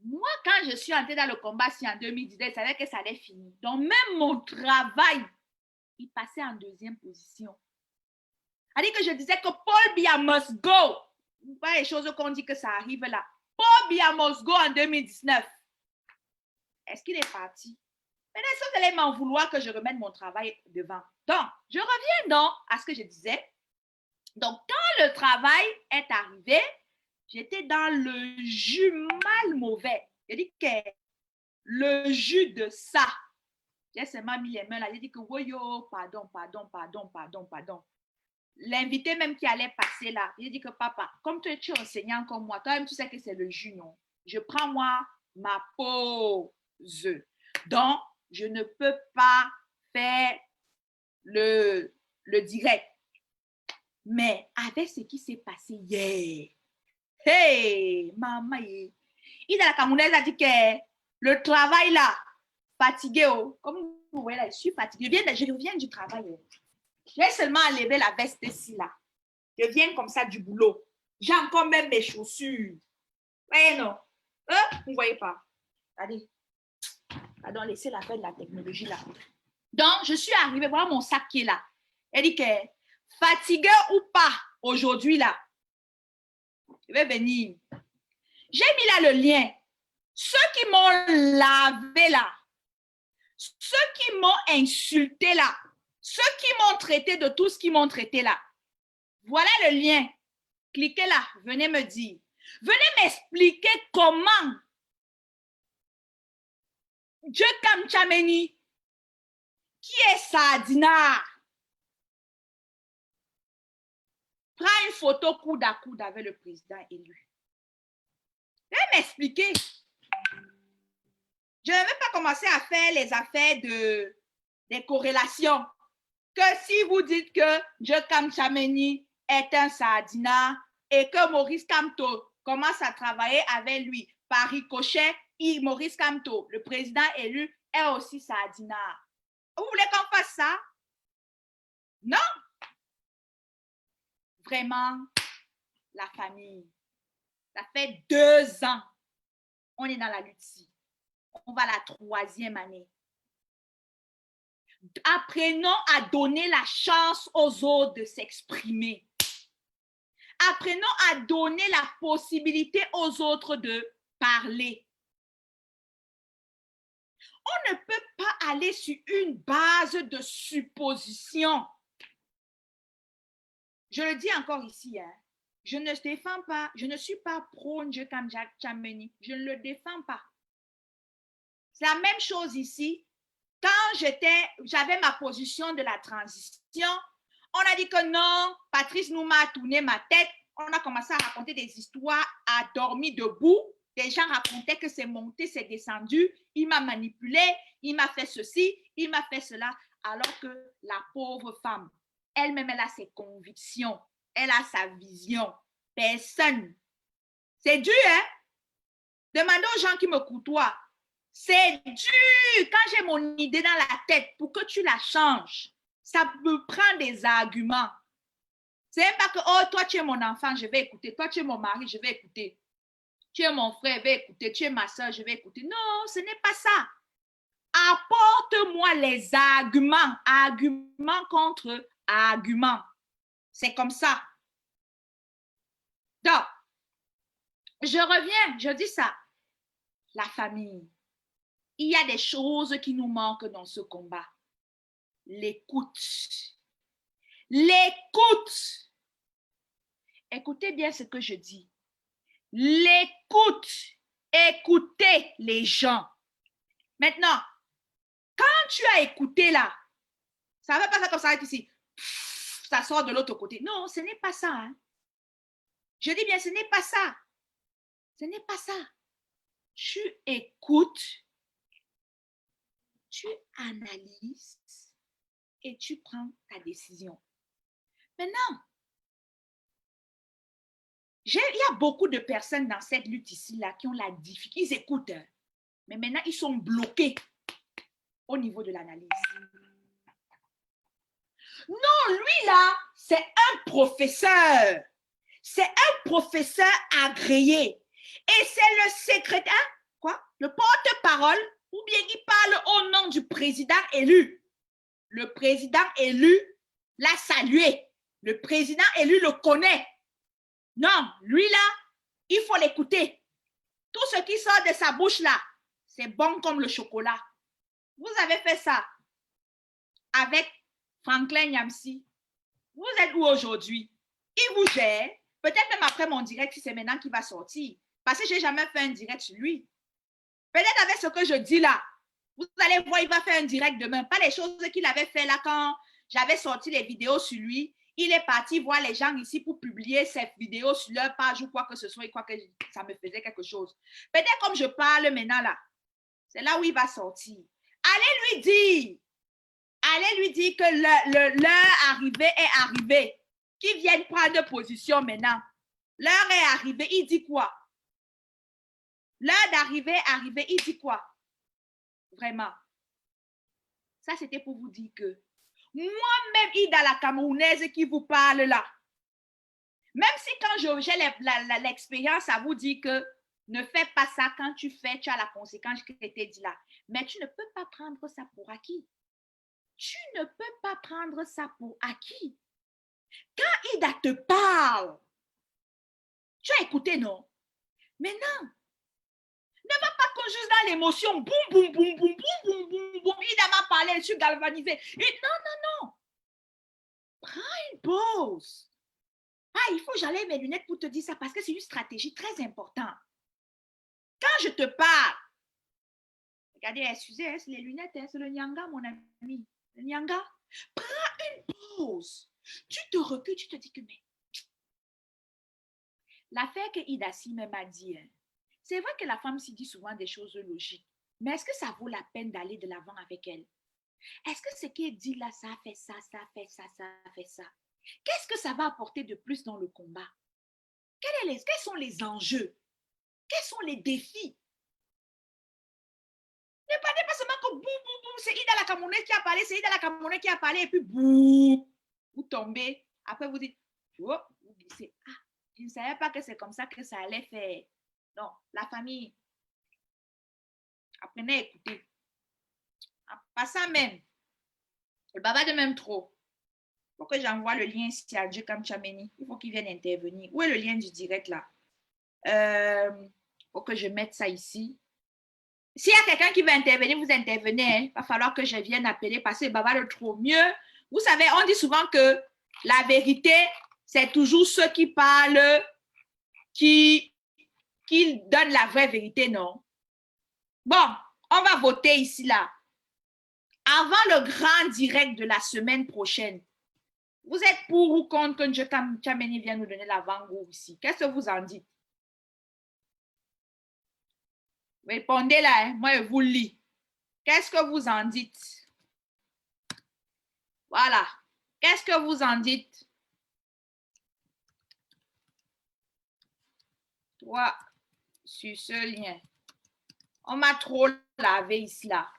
S1: moi, quand je suis entrée dans le combat, si en 2019, je savais que ça allait finir. Donc, même mon travail, il passait en deuxième position. C'est-à-dire que je disais que Paul Biya must go. Pas les choses qu'on dit que ça arrive là. Paul Biya must go en 2019. Est-ce qu'il est parti? Maintenant, est-ce que vous allez m'en vouloir que je remette mon travail devant? Donc, je reviens donc à ce que je disais. Donc, quand le travail est arrivé, j'étais dans le jus mal mauvais. J'ai dit que le jus de ça. J'ai seulement mis les mains là. J'ai dit que, oh, pardon. L'invité même qui allait passer là, il dit que papa, comme toi tu es enseignant comme moi, toi-même tu sais que c'est le jus, non? Je prends moi ma pause. Donc, je ne peux pas faire le direct. Mais avec ce qui s'est passé hier, hey, maman, il a la Camerounaise a dit que le travail là, fatigué, oh, comme vous voyez là, je suis fatiguée. Je reviens du travail. Oh. J'ai seulement enlevé la veste ici, là. Je viens comme ça du boulot. J'ai encore même mes chaussures. Voyez, non? Vous ne voyez pas? Allez. Pardon, laissez la fin de la technologie, là. Donc, je suis arrivée, voilà mon sac qui est là. Elle dit que, fatigué ou pas, aujourd'hui, là, je vais venir. J'ai mis là le lien. Ceux qui m'ont lavé, là, ceux qui m'ont insulté, là, ceux qui m'ont traité de tout ce qu'ils m'ont traité là, voilà le lien. Cliquez là, venez me dire. Venez m'expliquer comment Dieu Kamchameni, qui est Sardina, prend une photo coude à coude avec le président élu. Venez m'expliquer. Je ne vais pas commencer à faire les affaires des corrélations. Que si vous dites que Dieu Kamchameni est un Sardina et que Maurice Kamto commence à travailler avec lui. Par ricochet, Maurice Kamto, le président élu, est aussi sardinard. Vous voulez qu'on fasse ça? Non. Vraiment, la famille. Ça fait 2 ans. On est dans la lutte ici. On va à la 3e année. Apprenons à donner la chance aux autres de s'exprimer. Apprenons à donner la possibilité aux autres de parler. On ne peut pas aller sur une base de supposition. Je le dis encore ici, hein. Je ne défends pas, je ne suis pas pro Njekam Tchameni. Je ne le défends pas. C'est la même chose ici. Quand j'avais ma position de la transition, on a dit que non, Patrice Nouma a tourné ma tête. On a commencé à raconter des histoires, à dormir debout. Des gens racontaient que c'est monté, c'est descendu. Il m'a manipulé, il m'a fait ceci, il m'a fait cela. Alors que la pauvre femme, elle-même, elle a ses convictions, elle a sa vision. Personne. C'est dur, hein? Demandez aux gens qui me côtoient. C'est dur quand j'ai mon idée dans la tête pour que tu la changes. Ça me prend des arguments. C'est même pas que, oh, toi, tu es mon enfant, je vais écouter. Toi, tu es mon mari, je vais écouter. Tu es mon frère, je vais écouter. Tu es ma soeur, je vais écouter. Non, ce n'est pas ça. Apporte-moi les arguments. Arguments contre arguments. C'est comme ça. Donc, je reviens, je dis ça. La famille. Il y a des choses qui nous manquent dans ce combat. L'écoute. L'écoute. Écoutez bien ce que je dis. L'écoute. Écoutez les gens. Maintenant, quand tu as écouté là, ça ne va pas ça comme ça ici. Ça sort de l'autre côté. Non, ce n'est pas ça. Hein. Je dis bien, ce n'est pas ça. Ce n'est pas ça. Tu écoutes, tu analyses et tu prends ta décision. Maintenant, il y a beaucoup de personnes dans cette lutte ici-là qui ont la difficulté. Ils écoutent, hein, mais maintenant, ils sont bloqués au niveau de l'analyse. Non, lui là, c'est un professeur. C'est un professeur agréé. Et c'est le secrétaire, quoi? Le porte-parole, ou bien il parle au nom du président élu. Le président élu l'a salué. Le président élu le connaît. Non, lui là, il faut l'écouter. Tout ce qui sort de sa bouche là, c'est bon comme le chocolat. Vous avez fait ça avec Franklin Nyamsi. Vous êtes où aujourd'hui? Il vous gère. Peut-être même après mon direct, si c'est maintenant qu'il va sortir. Parce que je n'ai jamais fait un direct sur lui. Peut-être avec ce que je dis là, vous allez voir, il va faire un direct demain. Pas les choses qu'il avait fait là quand j'avais sorti les vidéos sur lui. Il est parti voir les gens ici pour publier ces vidéos sur leur page ou quoi que ce soit et quoi que ça me faisait quelque chose. Peut-être comme je parle maintenant là, c'est là où il va sortir. Allez lui dire que l'heure arrivée est arrivée. Qu'il vienne prendre position maintenant. L'heure est arrivée, il dit quoi? L'heure d'arriver est arrivée, il dit quoi? Vraiment. Ça, c'était pour vous dire que moi-même, Ida la Camerounaise qui vous parle là, même si quand j'ai l'expérience à vous dire que ne fais pas ça, quand tu fais, tu as la conséquence que je t'ai dit là. Mais tu ne peux pas prendre ça pour acquis. Tu ne peux pas prendre ça pour acquis. Quand Ida te parle, tu as écouté, non? Mais non. Ne va pas que juste dans l'émotion. Boum, boum, boum, boum, boum, boum, boum, boum. Ida m'a parlé, je suis galvanisée. Et non. Prends une pause. Ah, il faut que j'enlève mes lunettes pour te dire ça parce que c'est une stratégie très importante. Quand je te parle, regardez, excusez, c'est les lunettes, c'est le Nyanga, mon ami. Le Nyanga. Prends une pause. Tu te recules, tu te dis que mais. L'affaire que Ida Sime m'a dit, hein, c'est vrai que la femme s'y dit souvent des choses logiques, mais est-ce que ça vaut la peine d'aller de l'avant avec elle? Est-ce que ce qu'elle dit là, ça fait ça, ça fait ça, ça fait ça? Qu'est-ce que ça va apporter de plus dans le combat? Quels sont les enjeux? Quels sont les défis? Ne parlez pas seulement que boum, boum, boum, c'est Ida la Camerounaise qui a parlé, c'est Ida la Camerounaise qui a parlé, et puis boum, vous tombez. Après, vous dites, oh, vous glissez. Ah, je ne savais pas que c'est comme ça que ça allait faire. Non, la famille, apprenez à écouter. En passant même, le baba de même trop. Il faut que j'envoie le lien ici à Dieu comme Chameni. Il faut qu'il vienne intervenir. Où est le lien du direct là? Il faut que je mette ça ici. S'il y a quelqu'un qui veut intervenir, vous intervenez. Hein. Il va falloir que je vienne appeler parce que baba de trop mieux. Vous savez, on dit souvent que la vérité, c'est toujours ceux qui parlent, qui donnent la vraie vérité, non? Bon, on va voter ici là. Avant le grand direct de la semaine prochaine, vous êtes pour ou contre que Dieu Chameni vienne nous donner l'avant-goût ici? Qu'est-ce que vous en dites? Répondez là, hein? Moi je vous lis. Qu'est-ce que vous en dites? Voilà. Qu'est-ce que vous en dites? Toi, sur ce lien. On m'a trop lavé ici là.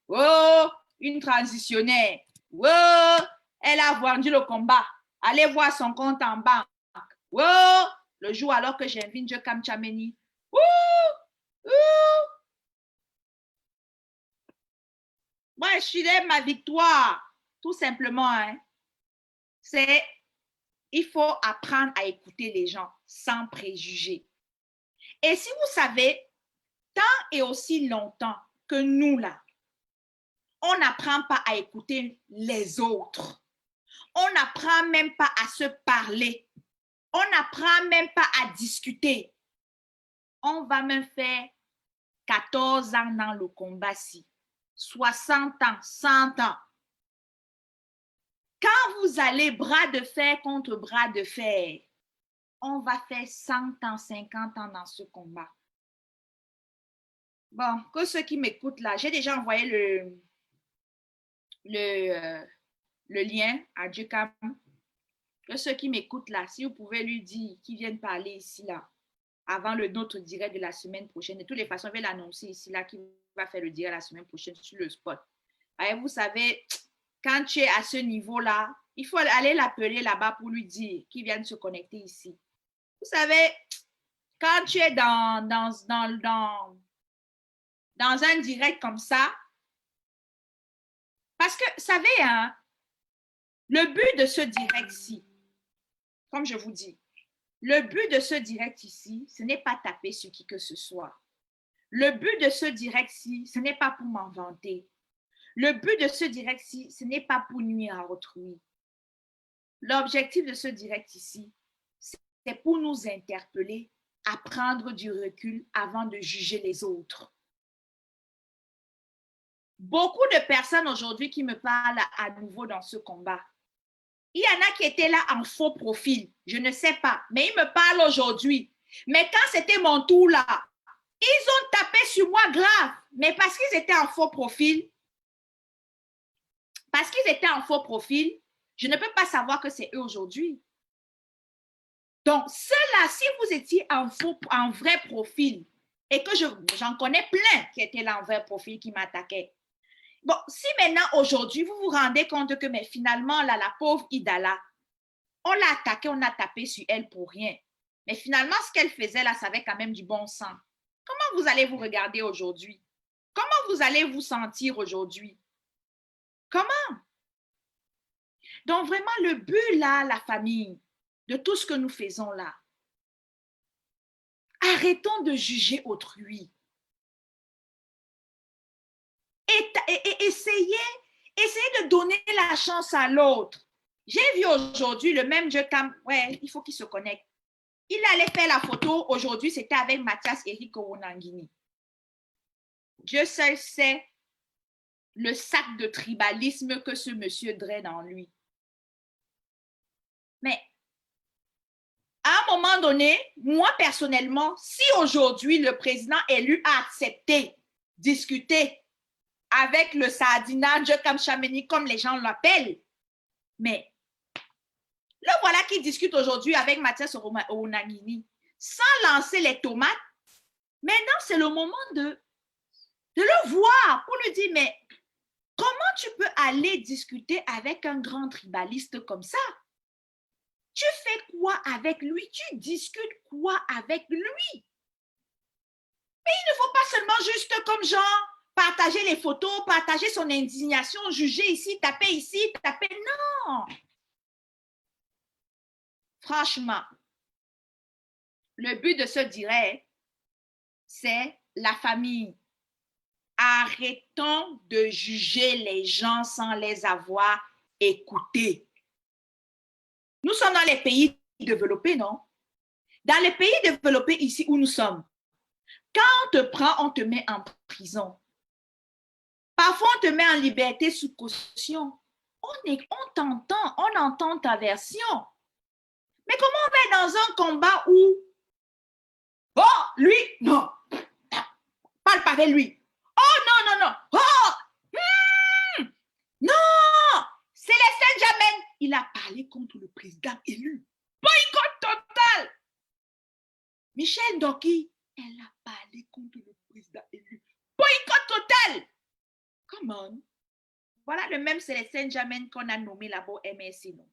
S1: Oh, une transitionnaire. Oh, elle a vendu le combat. Allez voir son compte en banque. Oh, le jour alors que j'invite Dieu comme Chameni. Moi, je suis là, ma victoire. Tout simplement, hein. C'est, il faut apprendre à écouter les gens sans préjugés. Et si vous savez, tant et aussi longtemps que nous, là, on n'apprend pas à écouter les autres. On n'apprend même pas à se parler. On n'apprend même pas à discuter. On va même faire 14 ans dans le combat-ci, 60 ans, 100 ans. Quand vous allez bras de fer contre bras de fer, on va faire 100 ans, 50 ans dans ce combat. Bon, que ceux qui m'écoutent là, j'ai déjà envoyé le lien à Dieucam. Que ceux qui m'écoutent là, si vous pouvez lui dire qu'ils viennent parler ici là, avant notre direct de la semaine prochaine. De toutes les façons, je vais l'annoncer ici là, qui va faire le direct la semaine prochaine sur le spot. Et vous savez, quand tu es à ce niveau-là, il faut aller l'appeler là-bas pour lui dire qu'il vienne se connecter ici. Vous savez, quand tu es dans un direct comme ça, parce que, vous savez, hein, le but de ce direct-ci, comme je vous dis, le but de ce direct ici, ce n'est pas taper sur qui que ce soit. Le but de ce direct-ci, ce n'est pas pour m'en vanter. Le but de ce direct-ci, ce n'est pas pour nuire à autrui. L'objectif de ce direct ici, c'est pour nous interpeller à prendre du recul avant de juger les autres. Beaucoup de personnes aujourd'hui qui me parlent à nouveau dans ce combat, il y en a qui étaient là en faux profil, je ne sais pas, mais ils me parlent aujourd'hui. Mais quand c'était mon tour là, ils ont tapé sur moi grave, mais parce qu'ils étaient en faux profil, je ne peux pas savoir que c'est eux aujourd'hui. Donc, ceux-là, si vous étiez en vrai profil, et que j'en connais plein qui étaient là en vrai profil, qui m'attaquaient. Bon, si maintenant, aujourd'hui, vous vous rendez compte que, mais finalement, là, la pauvre Idala, on l'a attaquée, on a tapé sur elle pour rien. Mais finalement, ce qu'elle faisait là, ça avait quand même du bon sens. Comment vous allez vous regarder aujourd'hui? Comment vous allez vous sentir aujourd'hui? Comment? Donc, vraiment, le but là, la famille, de tout ce que nous faisons là, arrêtons de juger autrui. Et essayez de donner la chance à l'autre. J'ai vu aujourd'hui le même Dieucam, ouais, il faut qu'il se connecte. Il allait faire la photo aujourd'hui, c'était avec Mathias Eric Owonangini. Dieu seul sait le sac de tribalisme que ce monsieur draine en lui. Mais à un moment donné, moi personnellement, si aujourd'hui le président élu a accepté discuter avec le Saadina Dieucam Chameni, comme les gens l'appellent, mais Le voilà qui discute aujourd'hui avec Mathias Onanini, sans lancer les tomates. Maintenant, c'est le moment de le voir pour lui dire, mais comment tu peux aller discuter avec un grand tribaliste comme ça? Tu fais quoi avec lui? Tu discutes quoi avec lui? Mais il ne faut pas seulement juste comme genre partager les photos, partager son indignation, juger ici, taper, non. Franchement, le but de ce direct, c'est la famille. Arrêtons de juger les gens sans les avoir écoutés. Nous sommes dans les pays développés, non? Dans les pays développés ici où nous sommes, quand on te prend, on te met en prison. Parfois, on te met en liberté sous caution. On t'entend, on entend ta version. Mais comment on va être dans un combat où, oh, lui, non, parle pas avec lui. Oh, non, oh, non, Célestin Jamène, il a parlé contre le président élu. Boycott total. Michel Ndoki, elle a parlé contre le président élu. Boycott total. Come on. Voilà le même Célestin Jamène qu'on a nommé là-bas au MRC, non?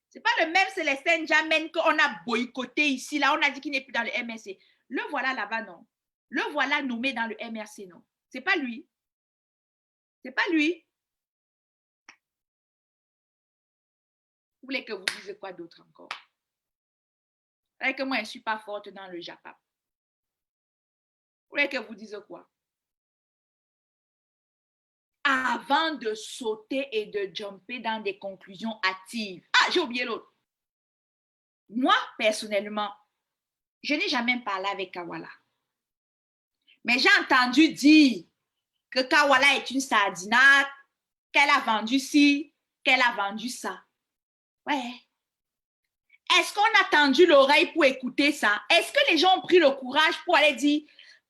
S1: Ce n'est pas le même Célestin Jamène qu'on a boycotté ici, là, on a dit qu'il n'est plus dans le MRC. Le voilà là-bas, non? Le voilà nommé dans le MRC, non? Ce n'est pas lui. Ce n'est pas lui. Vous voulez que vous disiez quoi d'autre encore? Avec que moi, je ne suis pas forte dans le Japap. Vous voulez que vous disiez quoi? Avant de sauter et de jumper dans des conclusions hâtives. Ah, j'ai oublié l'autre. Moi, personnellement, je n'ai jamais parlé avec Kawala. Mais j'ai entendu dire que Kawala est une sardinate, qu'elle a vendu ci, qu'elle a vendu ça. Ouais. Est-ce qu'on a tendu l'oreille pour écouter ça? Est-ce que les gens ont pris le courage pour aller dire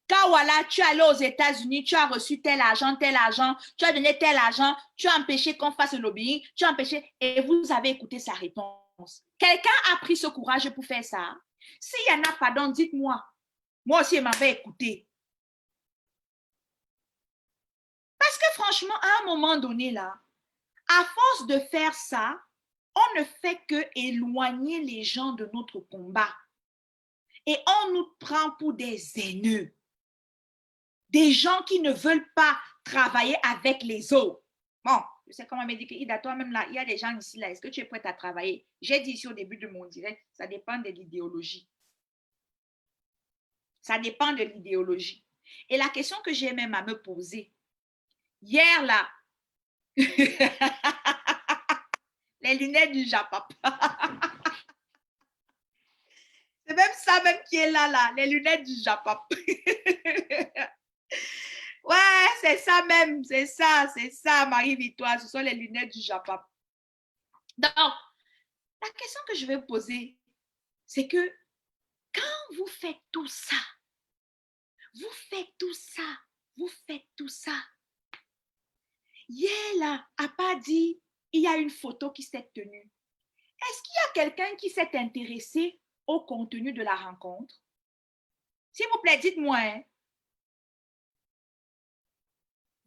S1: Kawala, tu es allé aux États-Unis, tu as reçu tel argent, tu as donné tel argent, tu as empêché qu'on fasse le lobbying, tu as empêché, et vous avez écouté sa réponse. Quelqu'un a pris ce courage pour faire ça? S'il y en a, pardon, dites-moi. Moi aussi, je m'avais écouté. Parce que franchement, à un moment donné, là, à force de faire ça, on ne fait que éloigner les gens de notre combat. Et on nous prend pour des haineux. Des gens qui ne veulent pas travailler avec les autres. Bon, je sais comment me dit que Ida, toi-même là, il y a des gens ici là, est-ce que tu es prête à travailler? J'ai dit ici au début de mon direct, ça dépend de l'idéologie. Ça dépend de l'idéologie. Et la question que j'ai même à me poser, hier là, les lunettes du Japap. C'est même ça même qui est là, les lunettes du Japap. Ouais, c'est ça même, c'est ça, Marie-Victoire, ce sont les lunettes du Japap. Donc, la question que je vais poser, c'est que quand vous faites tout ça, hier là, à pas dit, il y a une photo qui s'est tenue. Est-ce qu'il y a quelqu'un qui s'est intéressé au contenu de la rencontre? S'il vous plaît, dites-moi. Hein.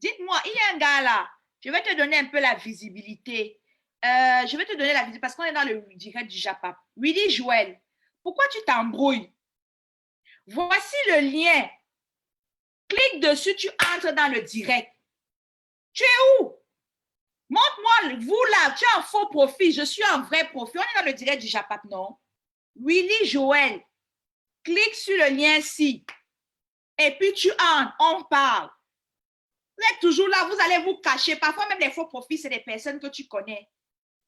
S1: Dites-moi, il y a un gars là, je vais te donner un peu la visibilité. Je vais te donner la visibilité parce qu'on est dans le direct du Japap. Willy Joël, pourquoi tu t'embrouilles? Voici le lien. Clique dessus, tu entres dans le direct. Tu es où? Montre-moi, vous là, tu as un faux profil, je suis un vrai profil. On est dans le direct du Japap, non? Willy Joël, clique sur le lien-ci. Et puis tu entres, on parle. Vous êtes toujours là, vous allez vous cacher. Parfois même les faux profils, c'est des personnes que tu connais.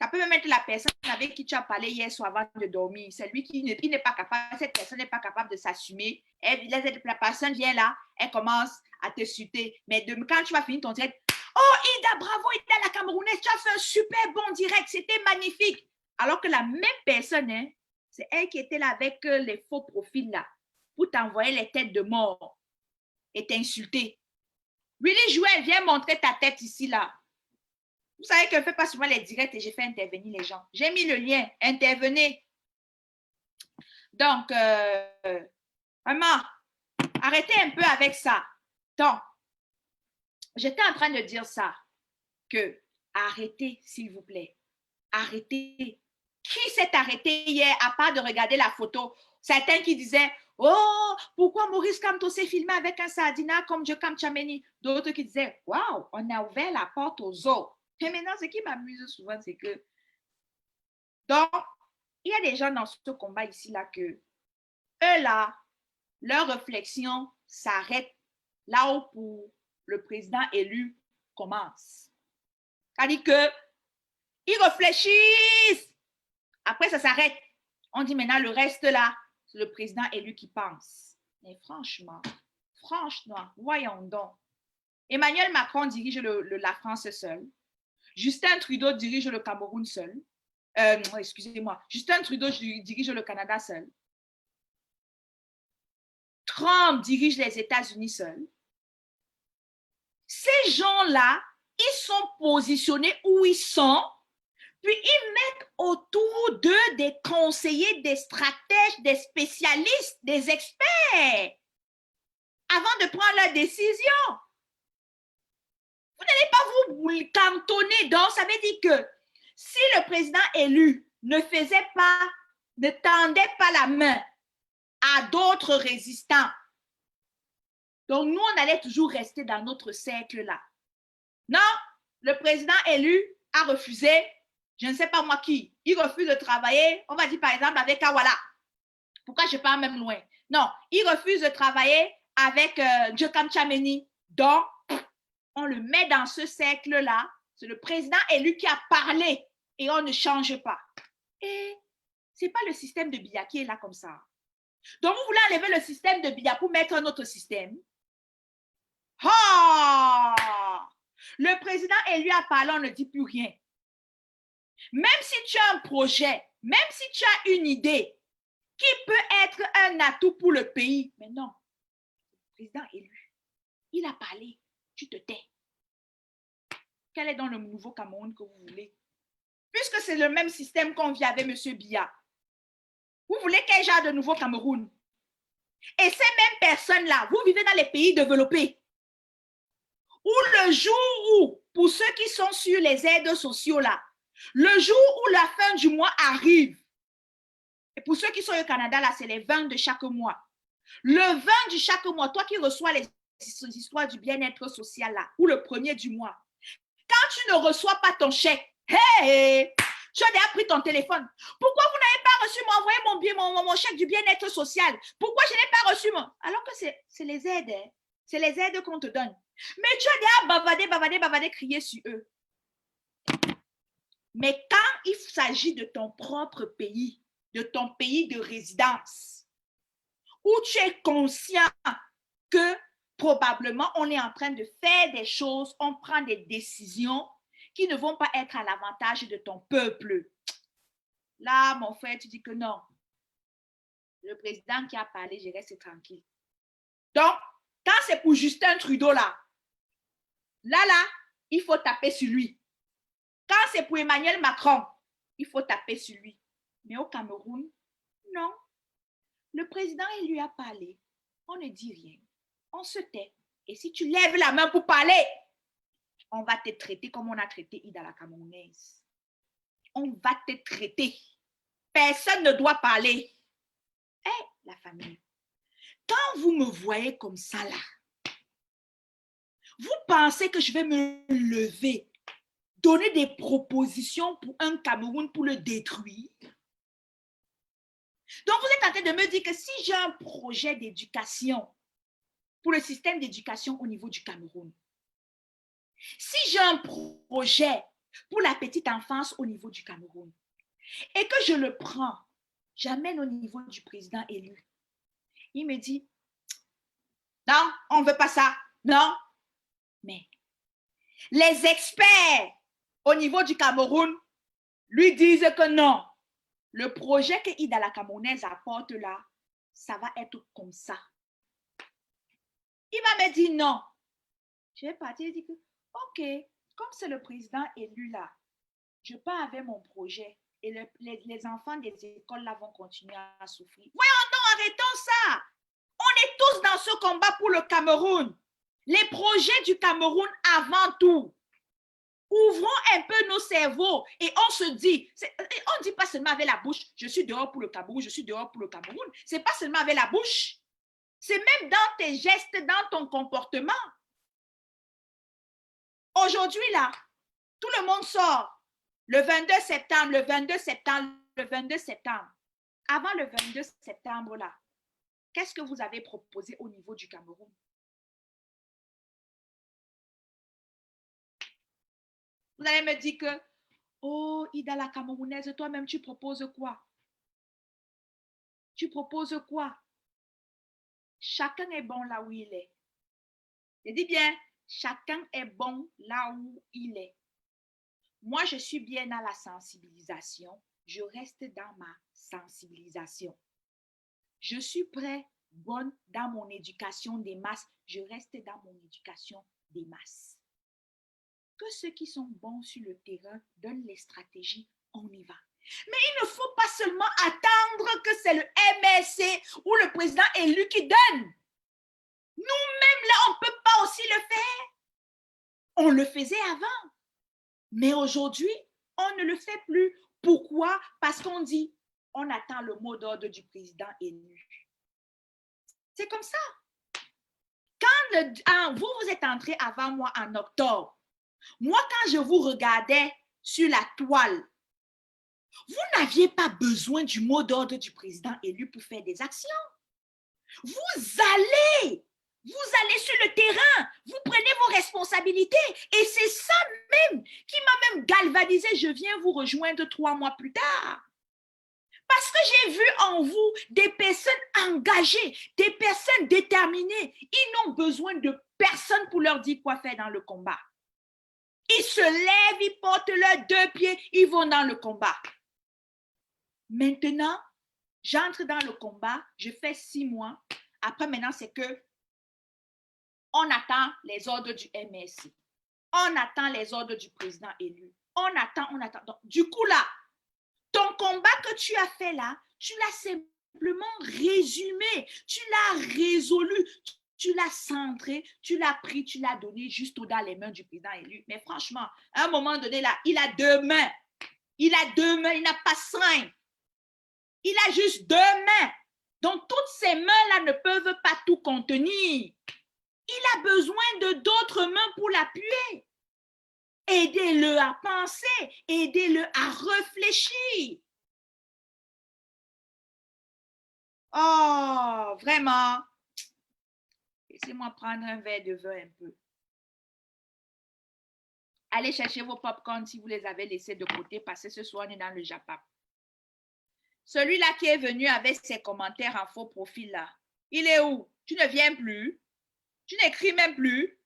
S1: Ça peut même être la personne avec qui tu as parlé hier soir avant de dormir. C'est lui qui n'est pas capable, cette personne n'est pas capable de s'assumer. La personne vient là, elle commence à te suiter. Mais quand tu vas finir ton direct, oh Ida, bravo Ida la Camerounaise, tu as fait un super bon direct, c'était magnifique. Alors que la même personne, hein, c'est elle qui était là avec les faux profils là, pour t'envoyer les têtes de mort et t'insulter. Willy Joël, viens montrer ta tête ici là. Vous savez que je ne fais pas souvent les directs et j'ai fait intervenir les gens. J'ai mis le lien, intervenez. Donc, vraiment, arrêtez un peu avec ça. Donc, j'étais en train de dire ça, que arrêtez, s'il vous plaît. Arrêtez. Qui s'est arrêté hier à part de regarder la photo? Certains qui disaient, oh, pourquoi Maurice Kamto s'est filmé avec un sardinat comme Joe Kamchameni? D'autres qui disaient, waouh, on a ouvert la porte aux autres. Et maintenant, ce qui m'amuse souvent, c'est que, donc, il y a des gens dans ce combat ici-là que, eux là, leur réflexion s'arrête là où pour le président élu commence. C'est-à-dire qu'ils réfléchissent. Après, ça s'arrête. On dit maintenant le reste là, c'est le président élu qui pense. Mais franchement, voyons donc. Emmanuel Macron dirige la France seul. Justin Trudeau dirige le Cameroun seul. Excusez-moi. Justin Trudeau dirige le Canada seul. Trump dirige les États-Unis seul. Ces gens-là, ils sont positionnés où ils sont, puis ils mettent autour d'eux des conseillers, des stratèges, des spécialistes, des experts, avant de prendre leur décision. Vous n'allez pas vous cantonner. Donc, ça veut dire que si le président élu ne tendait pas la main à d'autres résistants, donc nous, on allait toujours rester dans notre cercle-là. Non, le président élu a refusé, je ne sais pas moi qui, il refuse de travailler, on va dire par exemple avec Kawala. Pourquoi je parle même loin? Non, il refuse de travailler avec Joe Kamchameni. Donc, on le met dans ce cercle-là. C'est le président élu qui a parlé et on ne change pas. Et ce n'est pas le système de Biya qui est là comme ça. Donc, vous voulez enlever le système de Biya pour mettre un autre système? Oh! Le président élu a parlé, on ne dit plus rien. Même si tu as un projet, même si tu as une idée qui peut être un atout pour le pays, mais non, le président élu, il a parlé, tu te tais. Quel est dans le nouveau Cameroun que vous voulez? Puisque c'est le même système qu'on vit avec M. Biya. Vous voulez quel genre de nouveau Cameroun? Et ces mêmes personnes-là, vous vivez dans les pays développés. Où le jour où, pour ceux qui sont sur les aides sociaux là, le jour où la fin du mois arrive, et pour ceux qui sont au Canada là, c'est les 20 de chaque mois. Le 20 de chaque mois, toi qui reçois les histoires du bien-être social là, ou le premier du mois, quand tu ne reçois pas ton chèque, hey, tu as déjà pris ton téléphone. Pourquoi vous n'avez pas reçu mon chèque du bien-être social? Pourquoi je n'ai pas reçu mon... Alors que c'est les aides, hein? C'est les aides qu'on te donne. Mais tu as déjà bavardé, crier sur eux. Mais quand il s'agit de ton propre pays, de ton pays de résidence, où tu es conscient que probablement on est en train de faire des choses, on prend des décisions qui ne vont pas être à l'avantage de ton peuple. Là, mon frère, tu dis que non. Le président qui a parlé, je reste tranquille. Donc, quand c'est pour Justin Trudeau là, il faut taper sur lui. Quand c'est pour Emmanuel Macron, il faut taper sur lui. Mais au Cameroun, non. Le président, il lui a parlé. On ne dit rien. On se tait. Et si tu lèves la main pour parler, on va te traiter comme on a traité Ida la Camerounaise. On va te traiter. Personne ne doit parler. Hey, la famille. Quand vous me voyez comme ça là, vous pensez que je vais me lever, donner des propositions pour un Cameroun pour le détruire? Donc, vous êtes en train de me dire que si j'ai un projet d'éducation pour le système d'éducation au niveau du Cameroun, si j'ai un projet pour la petite enfance au niveau du Cameroun et que je le prends, j'amène au niveau du président élu, il me dit, non, on ne veut pas ça, non. Mais les experts au niveau du Cameroun lui disent que non. Le projet que Ida la Camerounaise apporte là, ça va être comme ça. Il va me dire non. Je vais partir et dire que, ok, comme c'est le président élu là, je pars avec mon projet et les enfants des écoles là vont continuer à souffrir. Voyons donc, arrêtons ça. On est tous dans ce combat pour le Cameroun. Les projets du Cameroun avant tout. Ouvrons un peu nos cerveaux et on se dit, on ne dit pas seulement avec la bouche, je suis dehors pour le Cameroun, je suis dehors pour le Cameroun. Ce n'est pas seulement avec la bouche, c'est même dans tes gestes, dans ton comportement. Aujourd'hui, là, tout le monde sort. Le 22 septembre, le 22 septembre, le 22 septembre. Avant le 22 septembre, là, qu'est-ce que vous avez proposé au niveau du Cameroun? Vous allez me dire que, oh, Ida la Camerounaise, toi-même, tu proposes quoi? Tu proposes quoi? Chacun est bon là où il est. Je dis bien, chacun est bon là où il est. Moi, je suis bien dans la sensibilisation. Je reste dans ma sensibilisation. Je suis bonne dans mon éducation des masses. Je reste dans mon éducation des masses. Que ceux qui sont bons sur le terrain donnent les stratégies, on y va. Mais il ne faut pas seulement attendre que c'est le MSC ou le président élu qui donne. Nous-mêmes, là, on ne peut pas aussi le faire. On le faisait avant. Mais aujourd'hui, on ne le fait plus. Pourquoi? Parce qu'on dit, on attend le mot d'ordre du président élu. C'est comme ça. Quand vous êtes entré avant moi en octobre, moi, quand je vous regardais sur la toile, vous n'aviez pas besoin du mot d'ordre du président élu pour faire des actions. Vous allez sur le terrain, vous prenez vos responsabilités et c'est ça même qui m'a même galvanisé. Je viens vous rejoindre 3 mois plus tard. Parce que j'ai vu en vous des personnes engagées, des personnes déterminées. Ils n'ont besoin de personne pour leur dire quoi faire dans le combat. Ils se lèvent, ils portent leurs 2 pieds, ils vont dans le combat. Maintenant, j'entre dans le combat, je fais 6 mois. Après, maintenant, c'est que on attend les ordres du MSC. On attend les ordres du président élu. On attend. Donc, du coup, là, ton combat que tu as fait là, tu l'as simplement résumé, tu l'as résolu, tu l'as centré, tu l'as pris, tu l'as donné juste dans les mains du président élu. Mais franchement, à un moment donné, là, il a 2 mains. Il a 2 mains, il n'a pas 5. Il a juste 2 mains. Donc, toutes ces mains-là ne peuvent pas tout contenir. Il a besoin de d'autres mains pour l'appuyer. Aidez-le à penser, aidez-le à réfléchir. Oh, vraiment. Laissez-moi prendre un verre de vin un peu. Allez chercher vos pop-corn si vous les avez laissés de côté parce que ce soir, on est dans le Japon. Celui-là qui est venu avec ses commentaires en faux profil là, il est où? Tu ne viens plus? Tu n'écris même plus?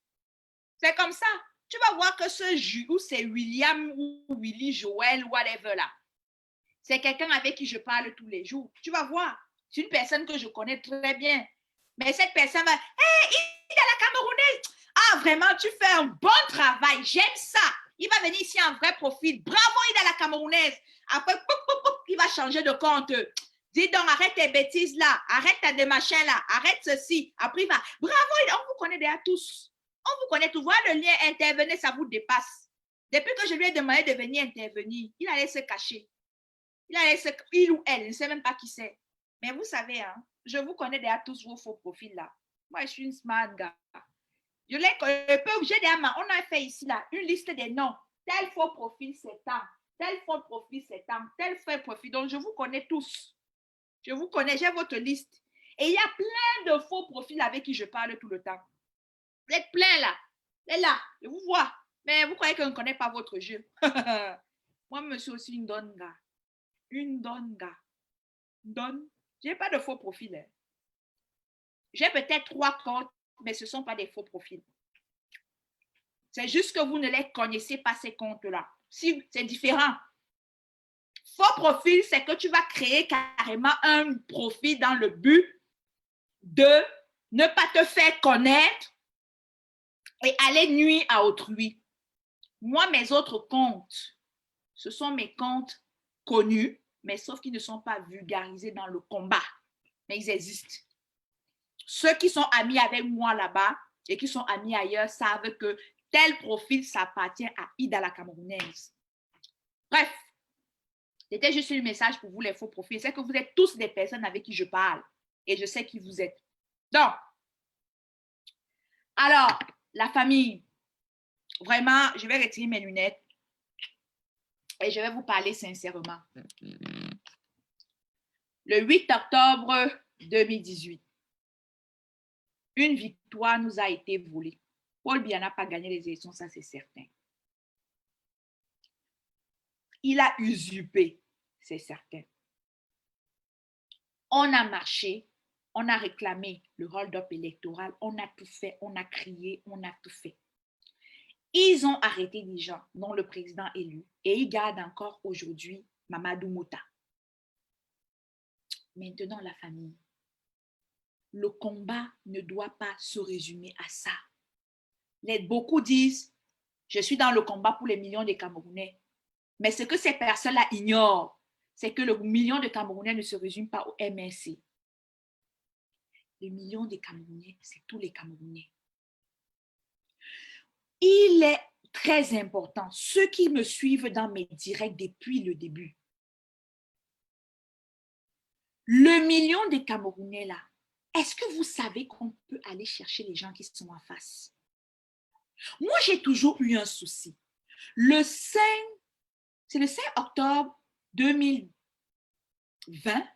S1: C'est comme ça. Tu vas voir que ce jus, ou c'est William ou Willy, Joël, whatever là. C'est quelqu'un avec qui je parle tous les jours. Tu vas voir. C'est une personne que je connais très bien. Mais cette personne va, hey, il est la Camerounaise. Ah, vraiment, tu fais un bon travail. J'aime ça. Il va venir ici en vrai profil. Bravo, il est la Camerounaise. Après, il va changer de compte. Dis donc, arrête tes bêtises là. Arrête tes machins là. Arrête ceci. Après, il va, bravo, on vous connaît déjà tous. On vous connaît tous. Voir le lien intervenir, ça vous dépasse. Depuis que je lui ai demandé de venir intervenir, il allait se cacher. Il ou elle, je ne sais même pas qui c'est. Mais vous savez, hein, je vous connais déjà tous vos faux profils là. Moi, je suis une smart gars. J'ai déjà, on a fait ici là une liste des noms. Tel faux profil, c'est tant. Tel faux profil, c'est tant. Tel faux profil. Donc, je vous connais tous. Je vous connais, j'ai votre liste. Et il y a plein de faux profils avec qui je parle tout le temps. Vous êtes plein là. Vous êtes là, je vous vois. Mais vous croyez que je ne connais pas votre jeu. Moi, je suis aussi une donne gars. Une donne gars. Donne. Je n'ai pas de faux profil. Hein. J'ai peut-être 3 comptes, mais ce ne sont pas des faux profils. C'est juste que vous ne les connaissez pas, ces comptes-là. Si, c'est différent. Faux profil, c'est que tu vas créer carrément un profil dans le but de ne pas te faire connaître et aller nuire à autrui. Moi, mes autres comptes, ce sont mes comptes connus, mais sauf qu'ils ne sont pas vulgarisés dans le combat. Mais ils existent. Ceux qui sont amis avec moi là-bas et qui sont amis ailleurs savent que tel profil s'appartient à Ida la Camerounaise. Bref, c'était juste un message pour vous, les faux profils. C'est que vous êtes tous des personnes avec qui je parle et je sais qui vous êtes. Donc, alors, la famille, vraiment, je vais retirer mes lunettes et je vais vous parler sincèrement. Le 8 octobre 2018, une victoire nous a été volée. Paul Biya n'a pas gagné les élections, ça c'est certain. Il a usurpé, c'est certain. On a marché, on a réclamé le hold-up électoral, on a tout fait, on a crié, on a tout fait. Ils ont arrêté des gens, dont le président élu, et ils gardent encore aujourd'hui Mamadou Mouta. Maintenant, la famille. Le combat ne doit pas se résumer à ça. Beaucoup disent, je suis dans le combat pour les millions de Camerounais. Mais ce que ces personnes-là ignorent, c'est que le million de Camerounais ne se résume pas au MNC. Le million de Camerounais, c'est tous les Camerounais. Il est très important, ceux qui me suivent dans mes directs depuis le début, le million de Camerounais là, est-ce que vous savez qu'on peut aller chercher les gens qui sont en face? Moi, j'ai toujours eu un souci. C'est le 5 octobre 2020,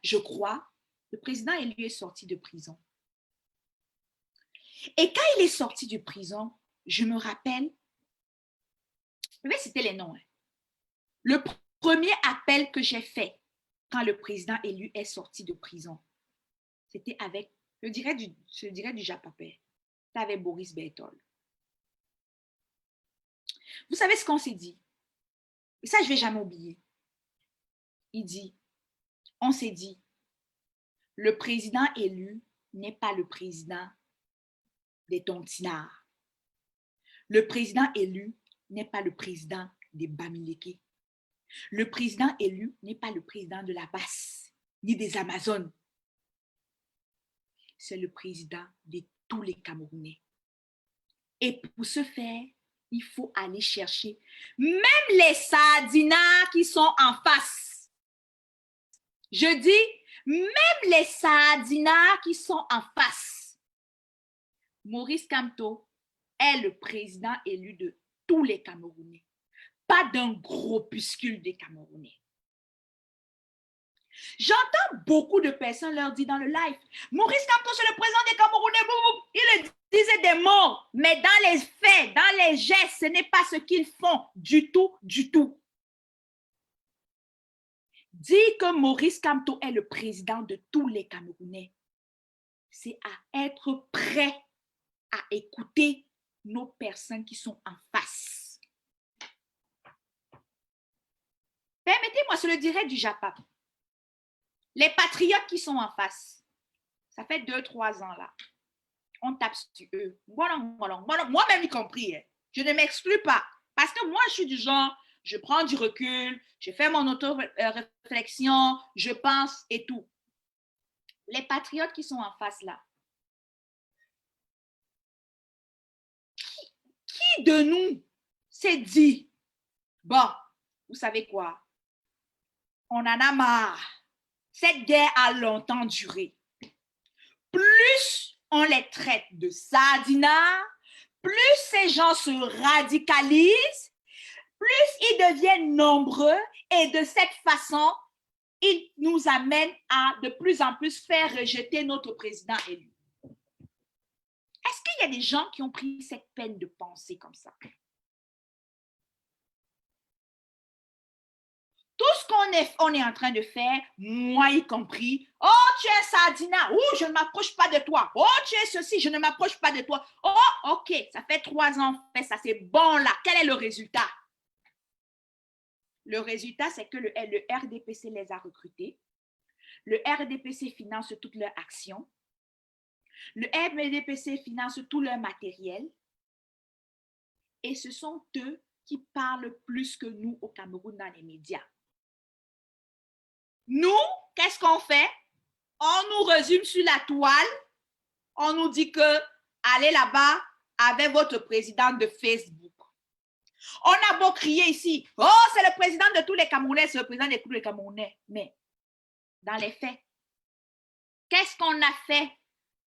S1: je crois, le président élu est sorti de prison. Et quand il est sorti de prison, je me rappelle, je vais citer les noms. Le premier appel que j'ai fait quand le président élu est sorti de prison, c'était avec, je dirais du Japapé, c'était avec Boris Berthold. Vous savez ce qu'on s'est dit? Et ça, je ne vais jamais oublier. On s'est dit, le président élu n'est pas le président des tontinards. Le président élu n'est pas le président des Bamileke. Le président élu n'est pas le président de la Basse, ni des Amazones. C'est le président de tous les Camerounais. Et pour ce faire, il faut aller chercher même les sardinards qui sont en face. Je dis, même les sardinards qui sont en face. Maurice Kamto est le président élu de tous les Camerounais, pas d'un groupuscule des Camerounais. J'entends beaucoup de personnes leur dire dans le live, Maurice Kamto, c'est le président des Camerounais, il le disait des mots, mais dans les faits, dans les gestes, ce n'est pas ce qu'ils font du tout, du tout. Dire que Maurice Kamto est le président de tous les Camerounais, c'est à être prêt à écouter nos personnes qui sont en face. Permettez-moi, je le dirais du Japon. Les patriotes qui sont en face, ça fait 2-3 ans là, on tape sur eux. Moi-même y compris, je ne m'exclus pas. Parce que moi, je suis du genre, je prends du recul, je fais mon auto-réflexion, je pense et tout. Les patriotes qui sont en face là, qui de nous s'est dit, bon, vous savez quoi, on en a marre. Cette guerre a longtemps duré. Plus on les traite de sardinards, plus ces gens se radicalisent, plus ils deviennent nombreux et de cette façon, ils nous amènent à de plus en plus faire rejeter notre président élu. Est-ce qu'il y a des gens qui ont pris cette peine de penser comme ça? Tout ce qu'on est en train de faire, moi y compris, oh, tu es un sardinard, oh, je ne m'approche pas de toi, oh, tu es ceci, je ne m'approche pas de toi, oh, ok, ça fait 3 ans, fait ça, c'est bon là, quel est le résultat? Le résultat, c'est que le RDPC les a recrutés, le RDPC finance toutes leurs actions, le RDPC finance tout leur matériel, et ce sont eux qui parle plus que nous au Cameroun dans les médias. Nous, qu'est-ce qu'on fait? On nous résume sur la toile. On nous dit que allez là-bas avec votre président de Facebook. On a beau crier ici, oh, c'est le président de tous les Camerounais, c'est le président de tous les Camerounais. Mais dans les faits, qu'est-ce qu'on a fait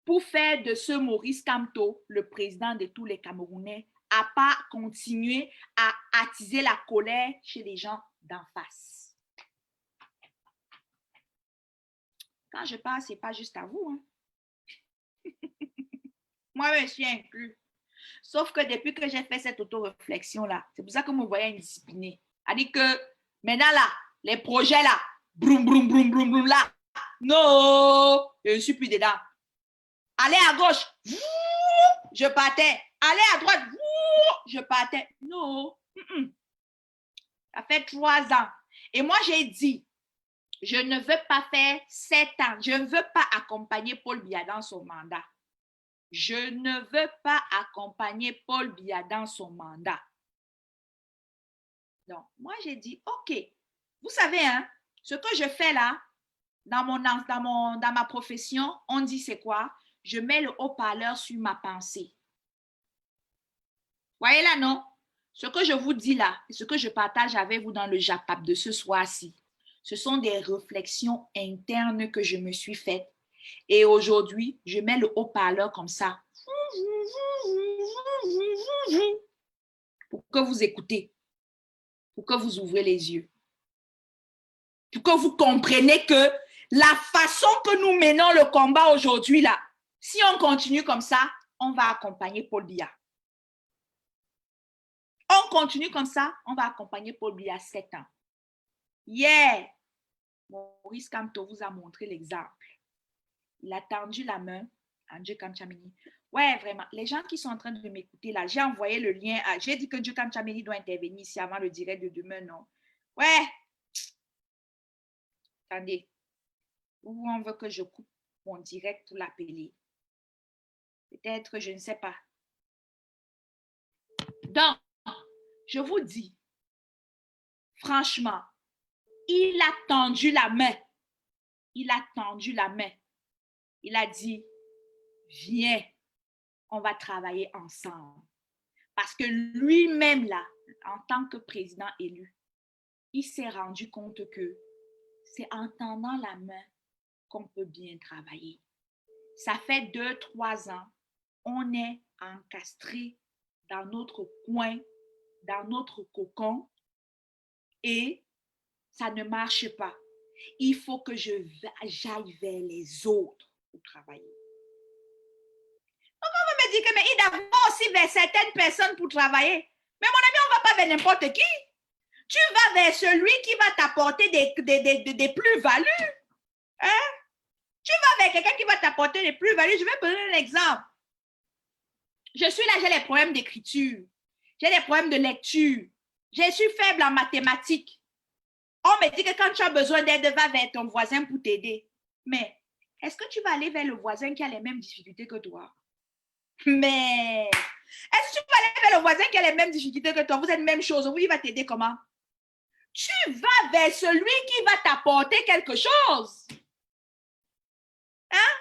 S1: pour faire de ce Maurice Kamto le président de tous les Camerounais, à pas continuer à attiser la colère chez les gens d'en face? Quand je parle, ce n'est pas juste à vous. Hein. Moi, je suis inclus. Sauf que depuis que j'ai fait cette auto-réflexion-là, c'est pour ça que vous me voyez indiscipliné. C'est-à-dire que maintenant, là, les projets, là, broum, broum, broum, broum, broum, là, non, je ne suis plus dedans. Allez à gauche, je partais. Allez à droite, je partais. Non. Ça fait 3 ans. Et moi, j'ai dit, je ne veux pas faire 7 ans. Je ne veux pas accompagner Paul Biya dans son mandat. Je ne veux pas accompagner Paul Biya dans son mandat. Donc, moi, j'ai dit, OK, vous savez, hein, ce que je fais là, dans ma profession, on dit c'est quoi? Je mets le haut-parleur sur ma pensée. Voyez là, non? Ce que je vous dis là, ce que je partage avec vous dans le JAPAP de ce soir-ci, ce sont des réflexions internes que je me suis faites. Et aujourd'hui, je mets le haut-parleur comme ça. Pour que vous écoutez, pour que vous ouvrez les yeux, pour que vous compreniez que la façon que nous menons le combat aujourd'hui, là, si on continue comme ça, on va accompagner Paul Biya. On continue comme ça, on va accompagner Paul Biya 7 ans. Hier, Maurice Kamto vous a montré l'exemple. Il a tendu la main à Djekan Tchameni. Ouais, vraiment. Les gens qui sont en train de m'écouter là, j'ai envoyé le lien. J'ai dit que Djekan Tchameni doit intervenir ici avant le direct de demain, non? Ouais. Attendez. Ou on veut que je coupe mon direct pour l'appeler. Peut-être, je ne sais pas. Donc, je vous dis, franchement, il a tendu la main. Il a tendu la main. Il a dit, viens, on va travailler ensemble. Parce que lui-même, là, en tant que président élu, il s'est rendu compte que c'est en tendant la main qu'on peut bien travailler. Ça fait 2-3 ans, on est encastré dans notre coin, dans notre cocon, et ça ne marche pas. Il faut que j'aille vers les autres pour travailler. Donc, on va me dire que mais il va aussi vers certaines personnes pour travailler. Mais mon ami, on ne va pas vers n'importe qui. Tu vas vers celui qui va t'apporter des plus-values. Hein? Tu vas vers quelqu'un qui va t'apporter des plus-values. Je vais te donner un exemple. Je suis là, j'ai des problèmes d'écriture. J'ai des problèmes de lecture. Je suis faible en mathématiques. On me dit que quand tu as besoin d'aide, va vers ton voisin pour t'aider. Mais est-ce que tu vas aller vers le voisin qui a les mêmes difficultés que toi? Mais est-ce que tu vas aller vers le voisin qui a les mêmes difficultés que toi? Vous êtes la même chose. Oui, il va t'aider comment? Tu vas vers celui qui va t'apporter quelque chose. Hein?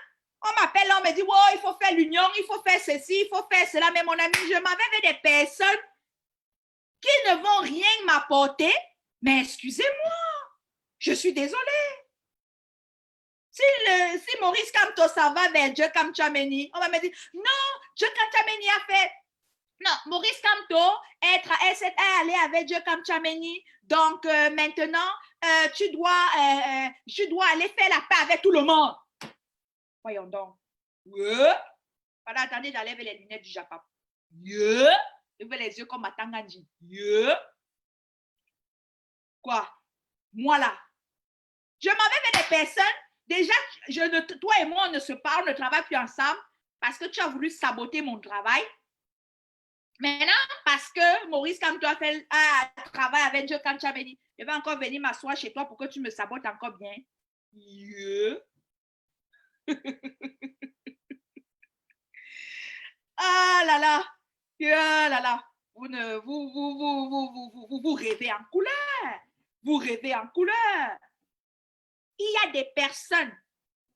S1: On m'appelle, on me dit, wow, il faut faire l'union, il faut faire ceci, il faut faire cela. Mais mon ami, je m'en vais vers des personnes qui ne vont rien m'apporter. Mais excusez-moi, je suis désolée. Si Maurice Kamto s'en va vers Djekan Tchameni, on va me dire, non, Djekan Tchameni a fait. Non, Maurice Kamto est allé avec Djekan Tchameni. Donc, maintenant, tu dois aller faire la paix avec tout le monde. Voyons donc. Ouais. Pendant, attendez, j'enlève les lunettes du Japon. Yeah. Ouvre les yeux comme Matangandji. Yeah. Quoi? Moi là. Je m'en vais vers des personnes. Déjà, toi et moi, on ne se parle, on ne travaille plus ensemble parce que tu as voulu saboter mon travail. Maintenant, parce que Maurice Kamto a fait un travail avec Djekan Tchameni, je vais encore venir m'asseoir chez toi pour que tu me sabotes encore bien. Yeah. Ah là là. Ah là là. Vous rêvez en couleur. Vous rêvez en couleur. Il y a des personnes.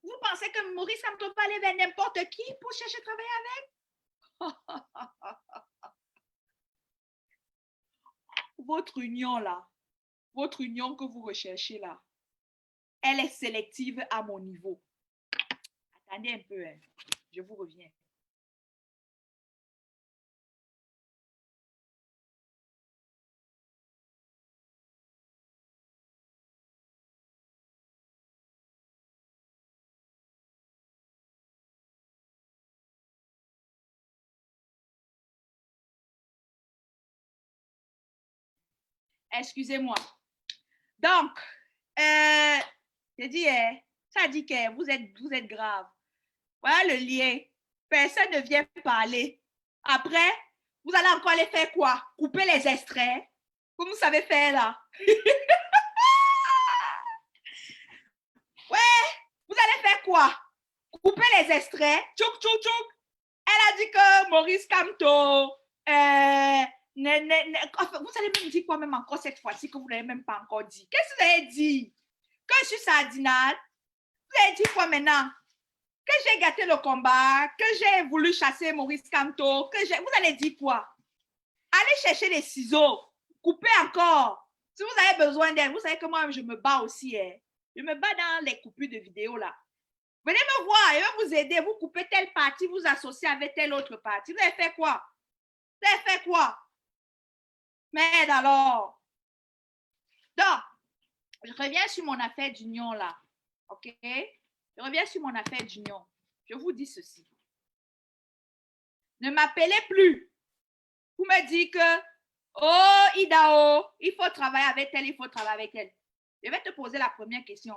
S1: Vous pensez que Maurice Kamto va aller vers n'importe qui pour chercher à travailler avec? Votre union là, votre union que vous recherchez là, elle est sélective à mon niveau. Attendez un peu, hein. Je vous reviens. Excusez-moi. Donc, j'ai dit, ça dit que vous êtes grave. Voilà le lien. Personne ne vient parler. Après, vous allez encore aller faire quoi? Couper les extraits? Comme vous savez faire là. Ouais, vous allez faire quoi? Couper les extraits? Tchouk, tchouk, tchouk. Elle a dit que Maurice Kamto, vous allez même dire quoi même encore cette fois-ci que vous n'avez même pas encore dit? Qu'est-ce que vous avez dit? Que je suis sardinale? Vous avez dit quoi maintenant? Que j'ai gâté le combat, que j'ai voulu chasser Maurice Kamto, vous allez dire quoi? Allez chercher les ciseaux, coupez encore. Si vous avez besoin d'aide, vous savez que moi, je me bats aussi. Hein. Je me bats dans les coupures de vidéos là. Venez me voir, je vais vous aider. Vous coupez telle partie, vous associez avec telle autre partie. Vous avez fait quoi? Vous avez fait quoi? Merde alors. Donc, je reviens sur mon affaire d'union là. OK? Je reviens sur mon affaire d'union. Je vous dis ceci. Ne m'appelez plus. Vous me dites que, oh, Idao, il faut travailler avec elle, il faut travailler avec elle. Je vais te poser la première question.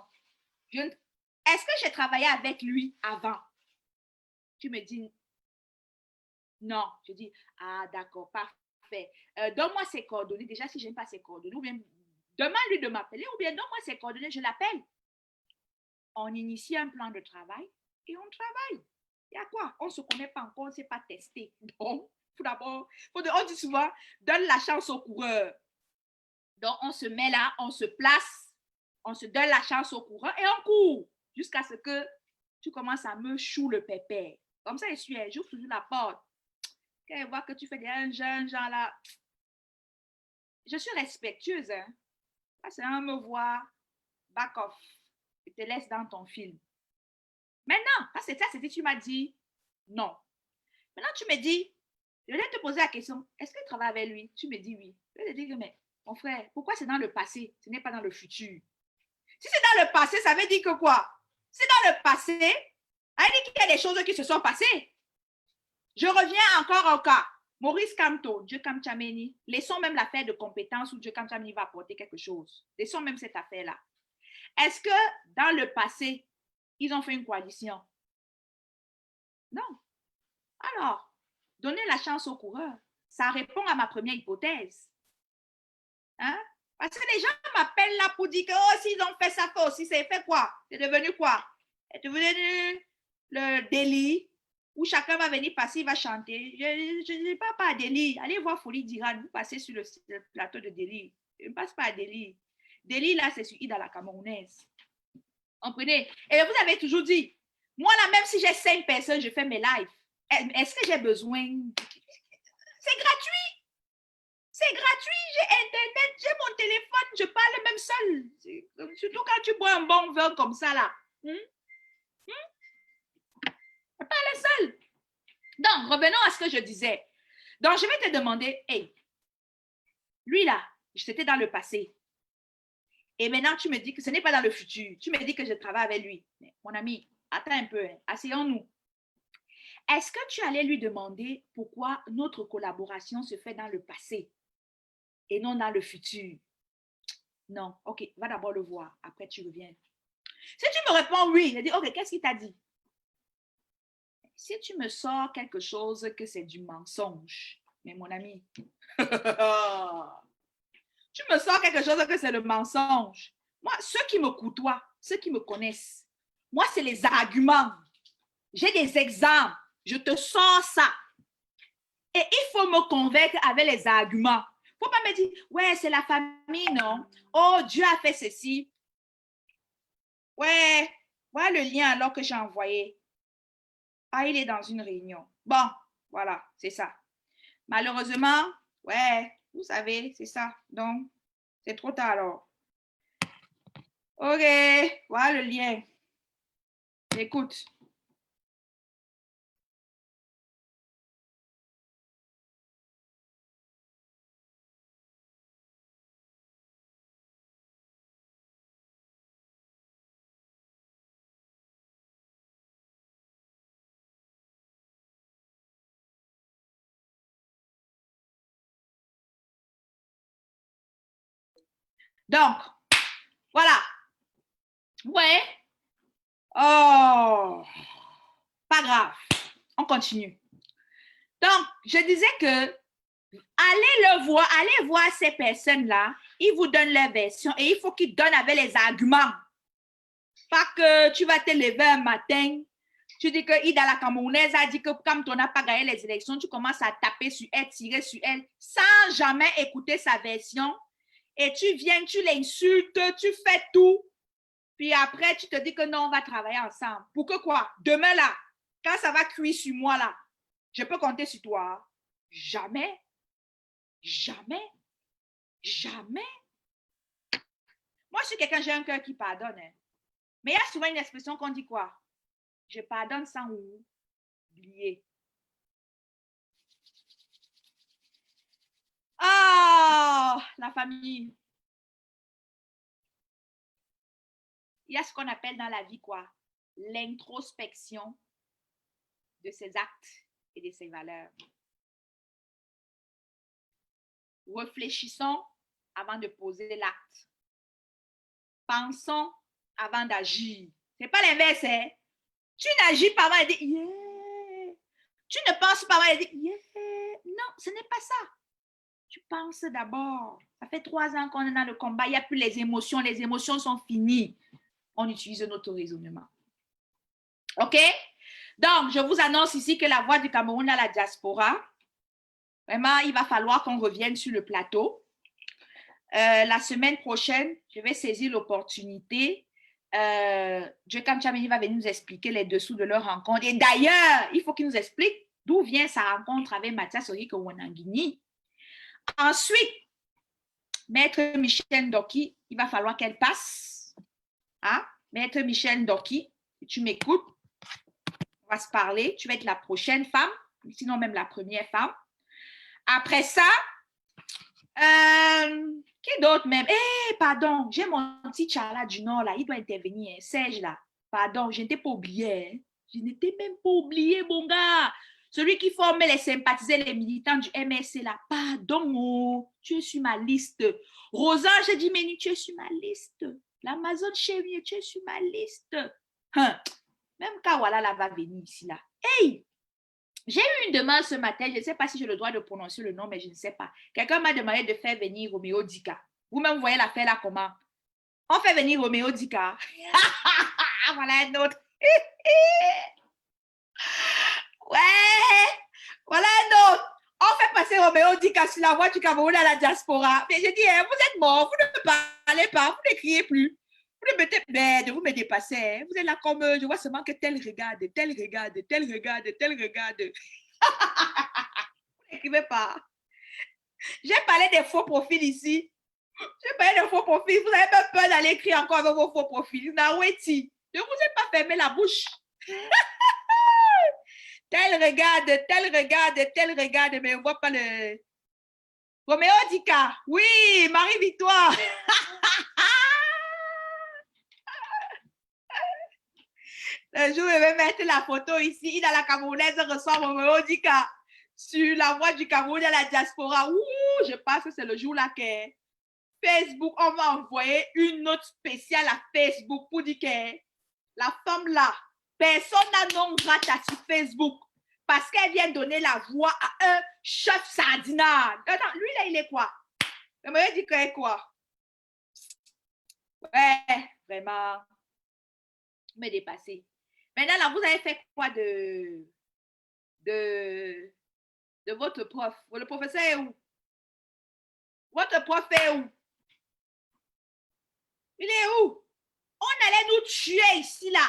S1: Est-ce que j'ai travaillé avec lui avant? Tu me dis non. Je dis, ah d'accord, parfait. Donne-moi ses coordonnées. Déjà, si je n'aime pas ses coordonnées, ou bien demande-lui de m'appeler, ou bien donne-moi ses coordonnées, je l'appelle. On initie un plan de travail et on travaille. Il y a quoi? On ne se connaît pas encore, on ne s'est pas testé. Donc, tout d'abord, on dit souvent, donne la chance au coureur. Donc, on se met là, on se place, on se donne la chance au coureur et on court jusqu'à ce que tu commences à me chou le pépère. Comme ça, j'ouvre toujours la porte. Quand elle voit que tu fais des jeunes gens là, je suis respectueuse. Hein? Parce qu'on me voit, back off, je te laisse dans ton film. Maintenant, quand c'est ça, tu m'as dit non. Maintenant, tu me dis, je vais te poser la question, est-ce que tu travailles avec lui? Tu me dis oui. Je vais te dire, mais mon frère, pourquoi c'est dans le passé? Ce n'est pas dans le futur. Si c'est dans le passé, ça veut dire que quoi? C'est dans le passé, ça veut dire qu'il y a des choses qui se sont passées. Je reviens encore au cas. Maurice Kamto, Dieu Kamchameni, laissons même l'affaire de compétence où Dieu Kamchameni va apporter quelque chose. Laissons même cette affaire-là. Est-ce que dans le passé, ils ont fait une coalition? Non. Alors, donner la chance au coureur, ça répond à ma première hypothèse. Hein? Parce que les gens m'appellent là pour dire que oh, s'ils ont fait ça, aussi, c'est fait quoi? C'est devenu quoi? C'est devenu le délit où chacun va venir passer, il va chanter. Je ne dis pas à Delhi. Allez voir Folie d'Iran, vous passez sur le plateau de Delhi. Je ne passe pas à Delhi. Delhi, là, c'est sur Ida la Camerounaise. Comprenez? Et vous avez toujours dit, moi là, même si j'ai 5 personnes, je fais mes lives. Est-ce que j'ai besoin? C'est gratuit. C'est gratuit. J'ai Internet, j'ai mon téléphone, je parle même seul. Surtout quand tu bois un bon verre comme ça là. Je parle seul. Donc, revenons à ce que je disais. Donc, je vais te demander, hey, lui là, c'était dans le passé. Et maintenant, tu me dis que ce n'est pas dans le futur. Tu me dis que je travaille avec lui. Mais, mon ami, attends un peu, hein. Asseyons-nous. Est-ce que tu allais lui demander pourquoi notre collaboration se fait dans le passé et non dans le futur? Non. OK, va d'abord le voir. Après, tu reviens. Si tu me réponds oui, je dis, OK, qu'est-ce qu'il t'a dit? Si tu me sors quelque chose que c'est du mensonge, mais mon ami, tu me sors quelque chose que c'est le mensonge. Moi, ceux qui me côtoient, ceux qui me connaissent, moi, c'est les arguments. J'ai des exemples. Je te sors ça. Et il faut me convaincre avec les arguments. Il ne faut pas me dire, ouais, c'est la famille, non? Oh, Dieu a fait ceci. Ouais, voilà le lien alors que j'ai envoyé. Ah, il est dans une réunion. Bon, voilà, c'est ça. Malheureusement, ouais, vous savez, c'est ça. Donc, c'est trop tard alors. OK, voilà le lien. Écoute. Donc, voilà. Ouais. Oh, pas grave. On continue. Donc, je disais que allez voir ces personnes-là. Ils vous donnent leur version et il faut qu'ils donnent avec les arguments. Pas que tu vas te lever un matin, tu dis que Ida la Camerounaise a dit que comme tu n'as pas gagné les élections, tu commences à taper sur elle, tirer sur elle, sans jamais écouter sa version. Et tu viens, tu l'insultes, tu fais tout. Puis après, tu te dis que non, on va travailler ensemble. Pour que quoi? Demain, là, quand ça va cuire sur moi, là, je peux compter sur toi. Jamais, jamais, jamais. Moi, je suis quelqu'un, j'ai un cœur qui pardonne. Hein. Mais il y a souvent une expression qu'on dit quoi? Je pardonne sans oublier. Ah, la famille. Il y a ce qu'on appelle dans la vie quoi? L'introspection de ses actes et de ses valeurs. Réfléchissons avant de poser l'acte. Pensons avant d'agir. Ce n'est pas l'inverse. Hein? Tu n'agis pas avant de dire yeah. Tu ne penses pas avant de dire yeah. Non, ce n'est pas ça. Tu penses d'abord. Ça fait 3 ans qu'on est dans le combat. Il n'y a plus les émotions. Les émotions sont finies. On utilise notre raisonnement. OK? Donc, je vous annonce ici que la voix du Cameroun à la diaspora, vraiment, il va falloir qu'on revienne sur le plateau. La semaine prochaine, je vais saisir l'opportunité. Joe Chamini va venir nous expliquer les dessous de leur rencontre. Et d'ailleurs, il faut qu'il nous explique d'où vient sa rencontre avec Mathias Orike Wanangini. Ensuite, Maître Michel Ndoki, il va falloir qu'elle passe. Hein? Maître Michel Ndoki, tu m'écoutes, on va se parler. Tu vas être la prochaine femme, sinon même la première femme. Après ça, qui d'autre même? Eh, pardon, j'ai mon petit Tchala du Nord là, il doit intervenir. Hein. Serge là, pardon, je n'étais pas oublié. Hein. Je n'étais même pas oublié, mon gars. Celui qui formait les sympathisants, les militants du MSC là. Pardon, oh, tu es sur ma liste. Rosa, j'ai dit, mais tu es sur ma liste. L'Amazon chérie, tu es sur ma liste. Hein. Même Kawala là va venir ici là. Hey! J'ai eu une demande ce matin, je ne sais pas si j'ai le droit de prononcer le nom, mais je ne sais pas. Quelqu'un m'a demandé de faire venir Roméo Dika. Vous-même, voyez l'affaire là comment? On fait venir Roméo Dika. Voilà un autre. Ouais, voilà un autre. On fait passer Roméo Dika sur la voie du Cameroun à la diaspora. Mais j'ai dit, hein, vous êtes morts, vous ne parlez pas, vous ne criez plus. Vous ne mettez bête, vous me dépassez. Hein. Vous êtes là comme, je vois seulement que tel regarde, tel regarde, tel regarde, tel regarde. Vous n'écrivez pas. J'ai parlé des faux profils ici. J'ai parlé des faux profils. Vous avez même peur d'aller écrire encore avec vos faux profils. Naweti, je ne vous ai pas fermé la bouche. Tel regarde, tel regarde, tel regarde, mais on ne voit pas le... Roméo Dika. Oui, Marie-Victoire. Le jour où je vais mettre la photo ici, il a la Camerounaise reçoit Roméo Dika sur la voie du Cameroun à la diaspora. Ouh, je pense que c'est le jour là que Facebook, on va envoyer une note spéciale à Facebook pour dire que la femme là, personne n'a non grata sur Facebook parce qu'elle vient donner la voix à un chef sardinade. Attends, lui là, il est quoi? Le Roméo Dika est quoi? Ouais, vraiment, vous me dépassez. Maintenant, là, vous avez fait quoi de de votre prof. Le professeur est où? Votre prof est où? Il est où? On allait nous tuer ici, là.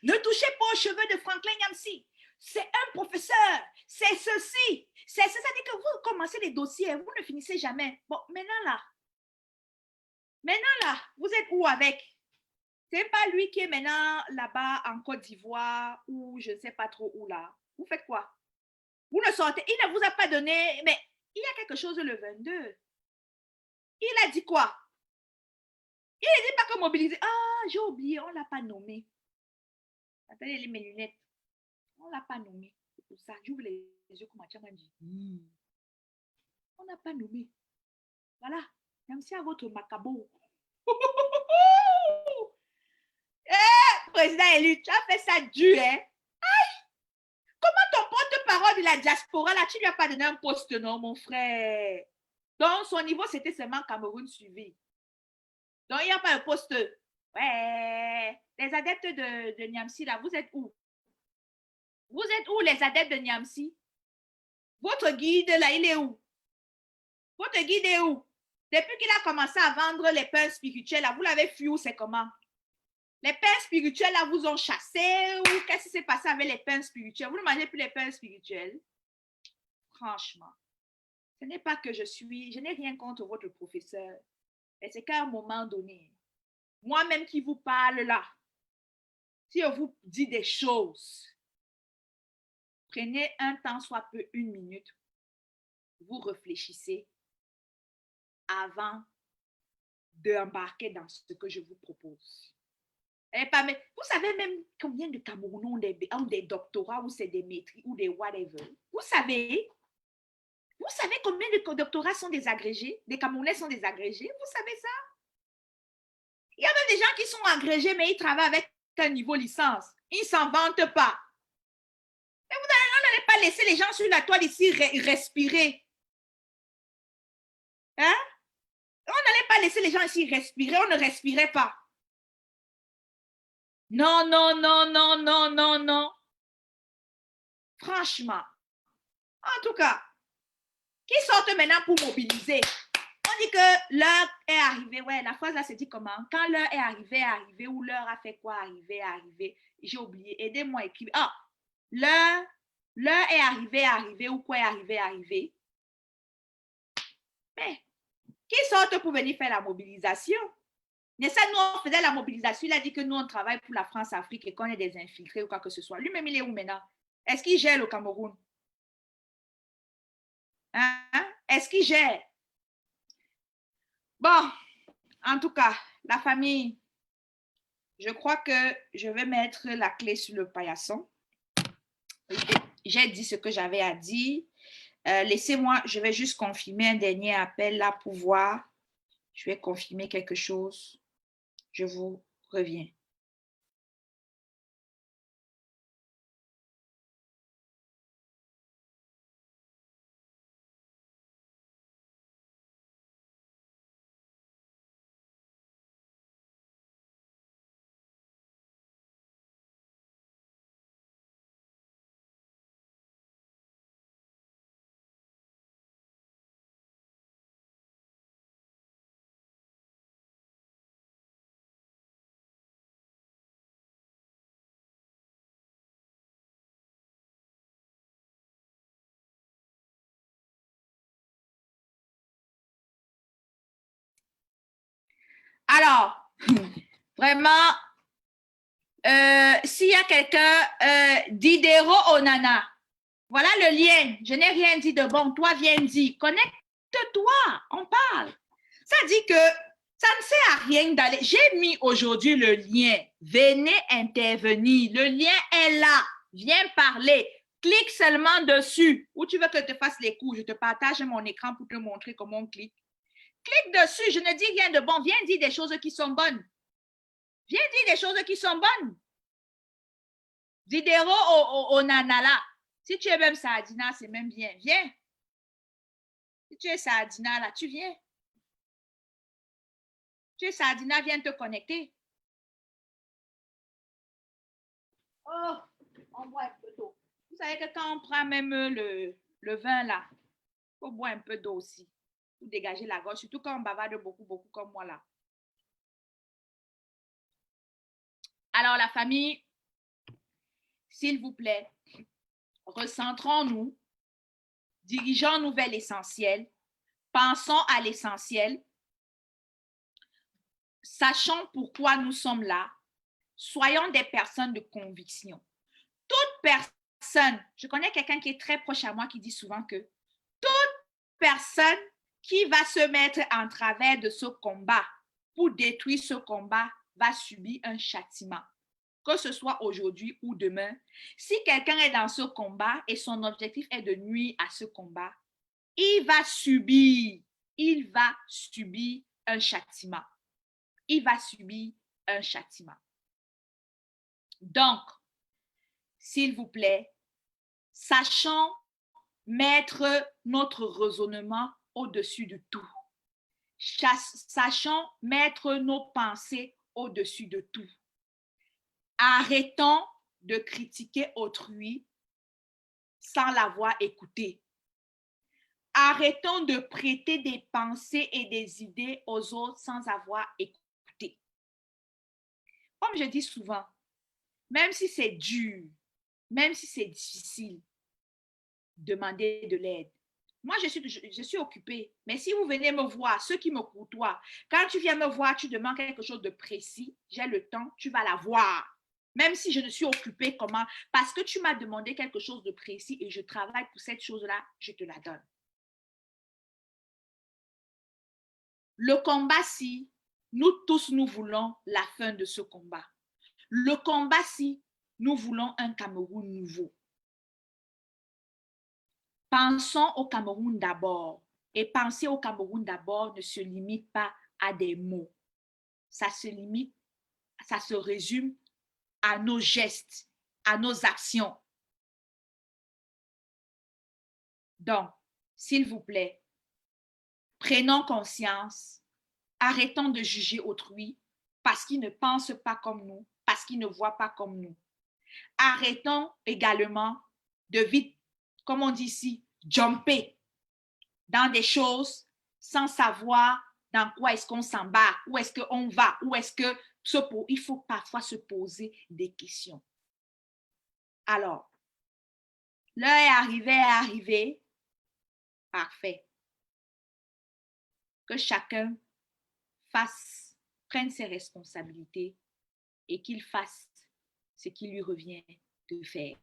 S1: Ne touchez pas aux cheveux de Franklin Nyamsi. C'est un professeur. C'est ceci. C'est ça. Ça dit que vous commencez les dossiers. Vous ne finissez jamais. Bon, maintenant, là, vous êtes où avec? C'est pas lui qui est maintenant là-bas en Côte d'Ivoire ou je ne sais pas trop où là. Vous faites quoi? Vous ne sortez. Il ne vous a pas donné, mais il y a quelque chose le 22. Il a dit quoi? Il n'a dit pas que mobiliser. Ah, j'ai oublié, on ne l'a pas nommé. Attendez, mes lunettes. On ne l'a pas nommé. C'est pour ça. J'ouvre les yeux comme tu m'as dit. On n'a pas nommé. Voilà. Même si à votre macabo. Président élu, tu as fait ça dur, hein? Aïe! Comment ton porte-parole de la diaspora, là, tu lui as pas donné un poste, non, mon frère? Donc, son niveau, c'était seulement Cameroun suivi. Donc, il n'y a pas un poste. Ouais. Les adeptes de Niamsi, là, vous êtes où? Vous êtes où, les adeptes de Niamsi? Votre guide, là, il est où? Votre guide est où? Depuis qu'il a commencé à vendre les pains spirituels, là, vous l'avez fui ou c'est comment? Les pains spirituels, là, vous ont chassé ou qu'est-ce qui s'est passé avec les pains spirituels? Vous ne mangez plus les pains spirituels? Franchement, ce n'est pas que je n'ai rien contre votre professeur, mais c'est qu'à un moment donné, moi-même qui vous parle là, si je vous dis des choses, prenez un temps, soit peu, 1 minute, vous réfléchissez avant d'embarquer dans ce que je vous propose. Vous savez même combien de Camerounais ont des doctorats ou c'est des maîtrises ou des whatever? Vous savez combien de doctorats sont des agrégés? Des Camerounais sont des agrégés? Vous savez ça? Il y a même des gens qui sont agrégés, mais ils travaillent avec un niveau licence. Ils ne s'en vantent pas. Mais on n'allait pas laisser les gens sur la toile ici respirer. Hein? On n'allait pas laisser les gens ici respirer. On ne respirait pas. Non, non, non, non, non, non, non. Franchement. En tout cas, qui sortent maintenant pour mobiliser? On dit que l'heure est arrivée. Ouais, la phrase là se dit comment? Quand l'heure est arrivée, ou l'heure a fait quoi? Arriver. J'ai oublié. Aidez-moi à écrire. Ah, l'heure est arrivée, ou quoi est arrivé. Mais, qui sortent pour venir faire la mobilisation? Mais ça, nous, on faisait la mobilisation. Il a dit que nous, on travaille pour la France-Afrique et qu'on est des infiltrés ou quoi que ce soit. Lui-même, il est où maintenant? Est-ce qu'il gère le Cameroun? Hein? Est-ce qu'il gère? Bon, en tout cas, la famille, je crois que je vais mettre la clé sur le paillasson. J'ai dit ce que j'avais à dire. Laissez-moi, je vais juste confirmer un dernier appel là pour voir. Je vais confirmer quelque chose. Je vous reviens. Alors, vraiment, s'il y a quelqu'un, Didero Onana, voilà le lien. Je n'ai rien dit de bon. Toi, viens dire. Connecte-toi. On parle. Ça dit que ça ne sert à rien d'aller. J'ai mis aujourd'hui le lien. Venez intervenir. Le lien est là. Viens parler. Clique seulement dessus. Ou tu veux que je te fasse les coups. Je te partage mon écran pour te montrer comment on clique. Clique dessus. Je ne dis rien de bon. Viens dire des choses qui sont bonnes. Viens dire des choses qui sont bonnes. Didero au nanala. Si tu es même Sardina, c'est même bien. Viens. Si tu es Sardina, là, tu viens. Tu es Sardina, viens te connecter. Oh, on voit un peu d'eau. Vous savez que quand on prend même le vin là, il faut boire un peu d'eau aussi pour dégager la gorge, surtout quand on bavarde beaucoup, beaucoup comme moi là. Alors la famille, s'il vous plaît, recentrons-nous, dirigeons-nous vers l'essentiel, pensons à l'essentiel, sachons pourquoi nous sommes là, soyons des personnes de conviction. Toute personne, je connais quelqu'un qui est très proche à moi qui dit souvent que toute personne qui va se mettre en travers de ce combat pour détruire ce combat va subir un châtiment, que ce soit aujourd'hui ou demain. Si quelqu'un est dans ce combat et son objectif est de nuire à ce combat, il va subir un châtiment. Il va subir un châtiment. Donc, s'il vous plaît, sachons mettre notre raisonnement au-dessus de tout. Sachons mettre nos pensées au-dessus de tout. Arrêtons de critiquer autrui sans l'avoir écouté. Arrêtons de prêter des pensées et des idées aux autres sans avoir écouté. Comme je dis souvent, même si c'est dur, même si c'est difficile, demandez de l'aide. Moi, je suis occupée, mais si vous venez me voir, ceux qui me côtoient, quand tu viens me voir, tu demandes quelque chose de précis, j'ai le temps, tu vas l'avoir. Même si je ne suis occupée, comment? Parce que tu m'as demandé quelque chose de précis et je travaille pour cette chose-là, je te la donne. Le combat-ci, nous tous, nous voulons la fin de ce combat. Le combat-ci, nous voulons un Cameroun nouveau. Pensons au Cameroun d'abord. Et penser au Cameroun d'abord ne se limite pas à des mots. Ça se résume à nos gestes, à nos actions. Donc, s'il vous plaît, prenons conscience, arrêtons de juger autrui parce qu'il ne pense pas comme nous, parce qu'il ne voit pas comme nous. Arrêtons également de vite, comme on dit ici, jumper dans des choses sans savoir dans quoi est-ce qu'on s'embarque, où est-ce qu'on va, où est-ce que il faut parfois se poser des questions. Alors, l'heure est arrivée, parfait. Que chacun prenne ses responsabilités et qu'il fasse ce qui lui revient de faire.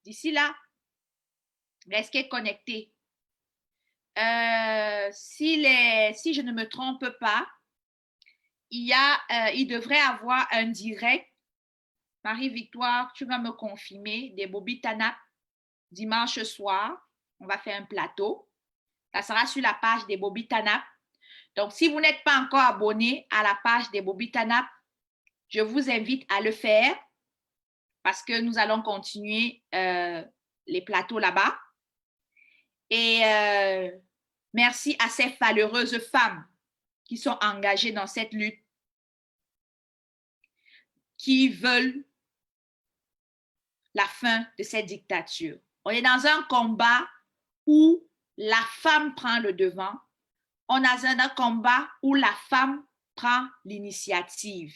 S1: D'ici là, restez connectés. Si je ne me trompe pas, il devrait avoir un direct. Marie-Victoire, tu vas me confirmer des Bobby Tanap dimanche soir. On va faire un plateau. Ça sera sur la page des Bobby Tanap. Donc, si vous n'êtes pas encore abonné à la page des Bobby Tanap, je vous invite à le faire parce que nous allons continuer les plateaux là-bas. Et merci à ces valeureuses femmes qui sont engagées dans cette lutte, qui veulent la fin de cette dictature. On est dans un combat où la femme prend le devant. On est dans un combat où la femme prend l'initiative.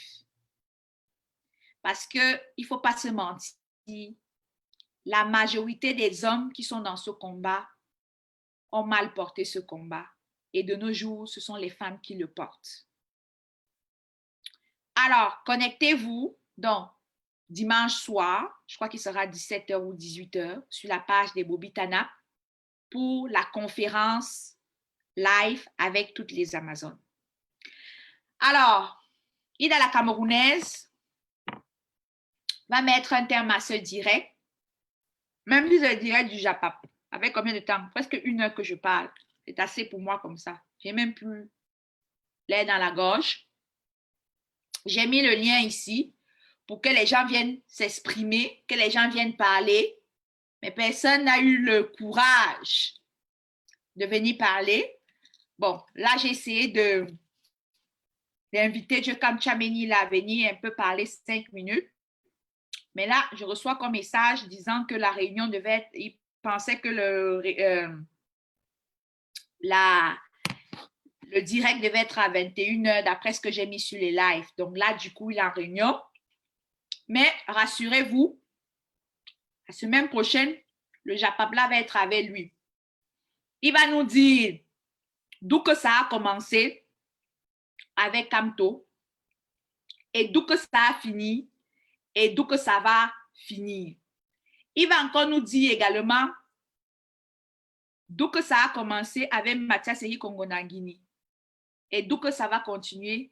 S1: Parce qu'il ne faut pas se mentir, la majorité des hommes qui sont dans ce combat ont mal porté ce combat. Et de nos jours, ce sont les femmes qui le portent. Alors, connectez-vous donc dimanche soir, je crois qu'il sera 17h ou 18h, sur la page des Bobby Tanap pour la conférence live avec toutes les Amazones. Alors, Ida la Camerounaise va mettre un terme à ce direct, même si c'est le direct du Japap. Avec combien de temps? Presque 1 heure que je parle. C'est assez pour moi comme ça. J'ai même plus l'air dans la gorge. J'ai mis le lien ici pour que les gens viennent s'exprimer, que les gens viennent parler. Mais personne n'a eu le courage de venir parler. Bon, là, j'ai essayé d'inviter Jokam Chameni à venir un peu parler 5 minutes. Mais là, je reçois comme message disant que la réunion devait être, il pensait que le direct devait être à 21h d'après ce que j'ai mis sur les lives. Donc là, du coup, il est en réunion. Mais rassurez-vous, la semaine prochaine, le Japabla va être avec lui. Il va nous dire d'où que ça a commencé avec Kamto et d'où que ça a fini et d'où que ça va finir. Il va encore nous dire également d'où que ça a commencé avec Mathias Eri Kongonangini et d'où que ça va continuer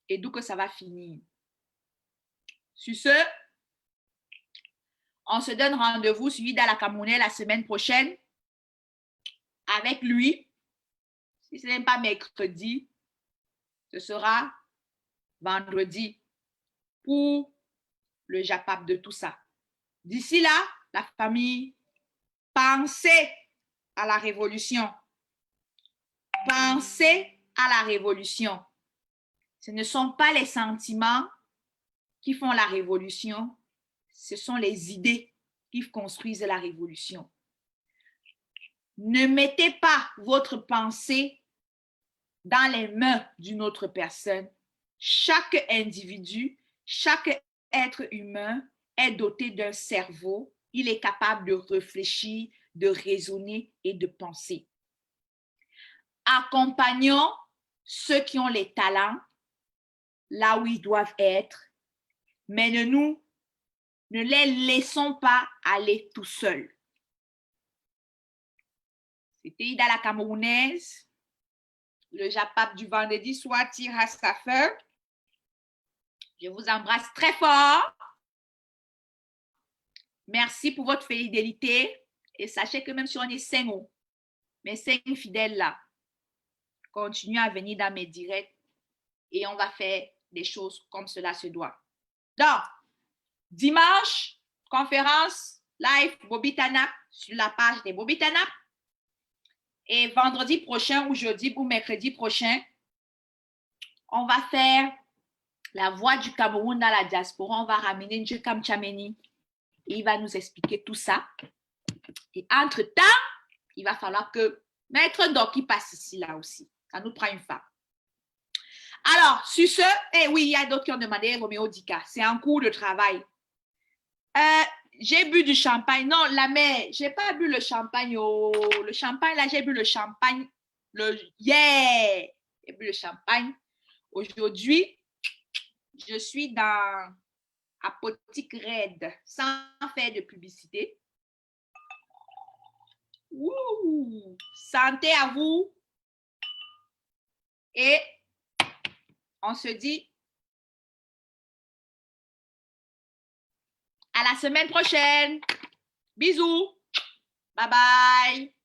S1: et d'où que ça va finir. Sur ce, on se donne rendez-vous sur Ida la Camerounais la semaine prochaine avec lui. Si ce n'est pas mercredi, ce sera vendredi pour le Japap de tout ça. D'ici là, la famille, pensez à la révolution. Pensez à la révolution. Ce ne sont pas les sentiments qui font la révolution, ce sont les idées qui construisent la révolution. Ne mettez pas votre pensée dans les mains d'une autre personne. Chaque individu, chaque être humain est doté d'un cerveau. Il est capable de réfléchir, de raisonner et de penser. Accompagnons ceux qui ont les talents là où ils doivent être, mais ne les laissons pas aller tout seuls. C'était Ida la Camerounaise. Le Japap du vendredi soir tire à sa fin. Je vous embrasse très fort. Merci pour votre fidélité. Et sachez que même si on est 5, mes 5 fidèles là, continuez à venir dans mes directs et on va faire des choses comme cela se doit. Donc, dimanche, conférence live Bobitana sur la page des Bobitana. Et vendredi prochain ou jeudi ou mercredi prochain, on va faire la voix du Cameroun dans la diaspora. On va ramener Njekam Tchameni. Il va nous expliquer tout ça. Et entre-temps, il va falloir que Maître Doki passe ici, là aussi. Ça nous prend une femme. Alors, sur ce, oui, il y a d'autres qui ont demandé Roméo Dika. C'est en cours de travail. J'ai bu du champagne. Non, la mère, je n'ai pas bu le champagne. Oh, le champagne, là, j'ai bu le champagne. J'ai bu le champagne. Aujourd'hui, je suis dans Apotheke Red, sans faire de publicité. Ouh, santé à vous. Et on se dit à la semaine prochaine. Bisous. Bye bye.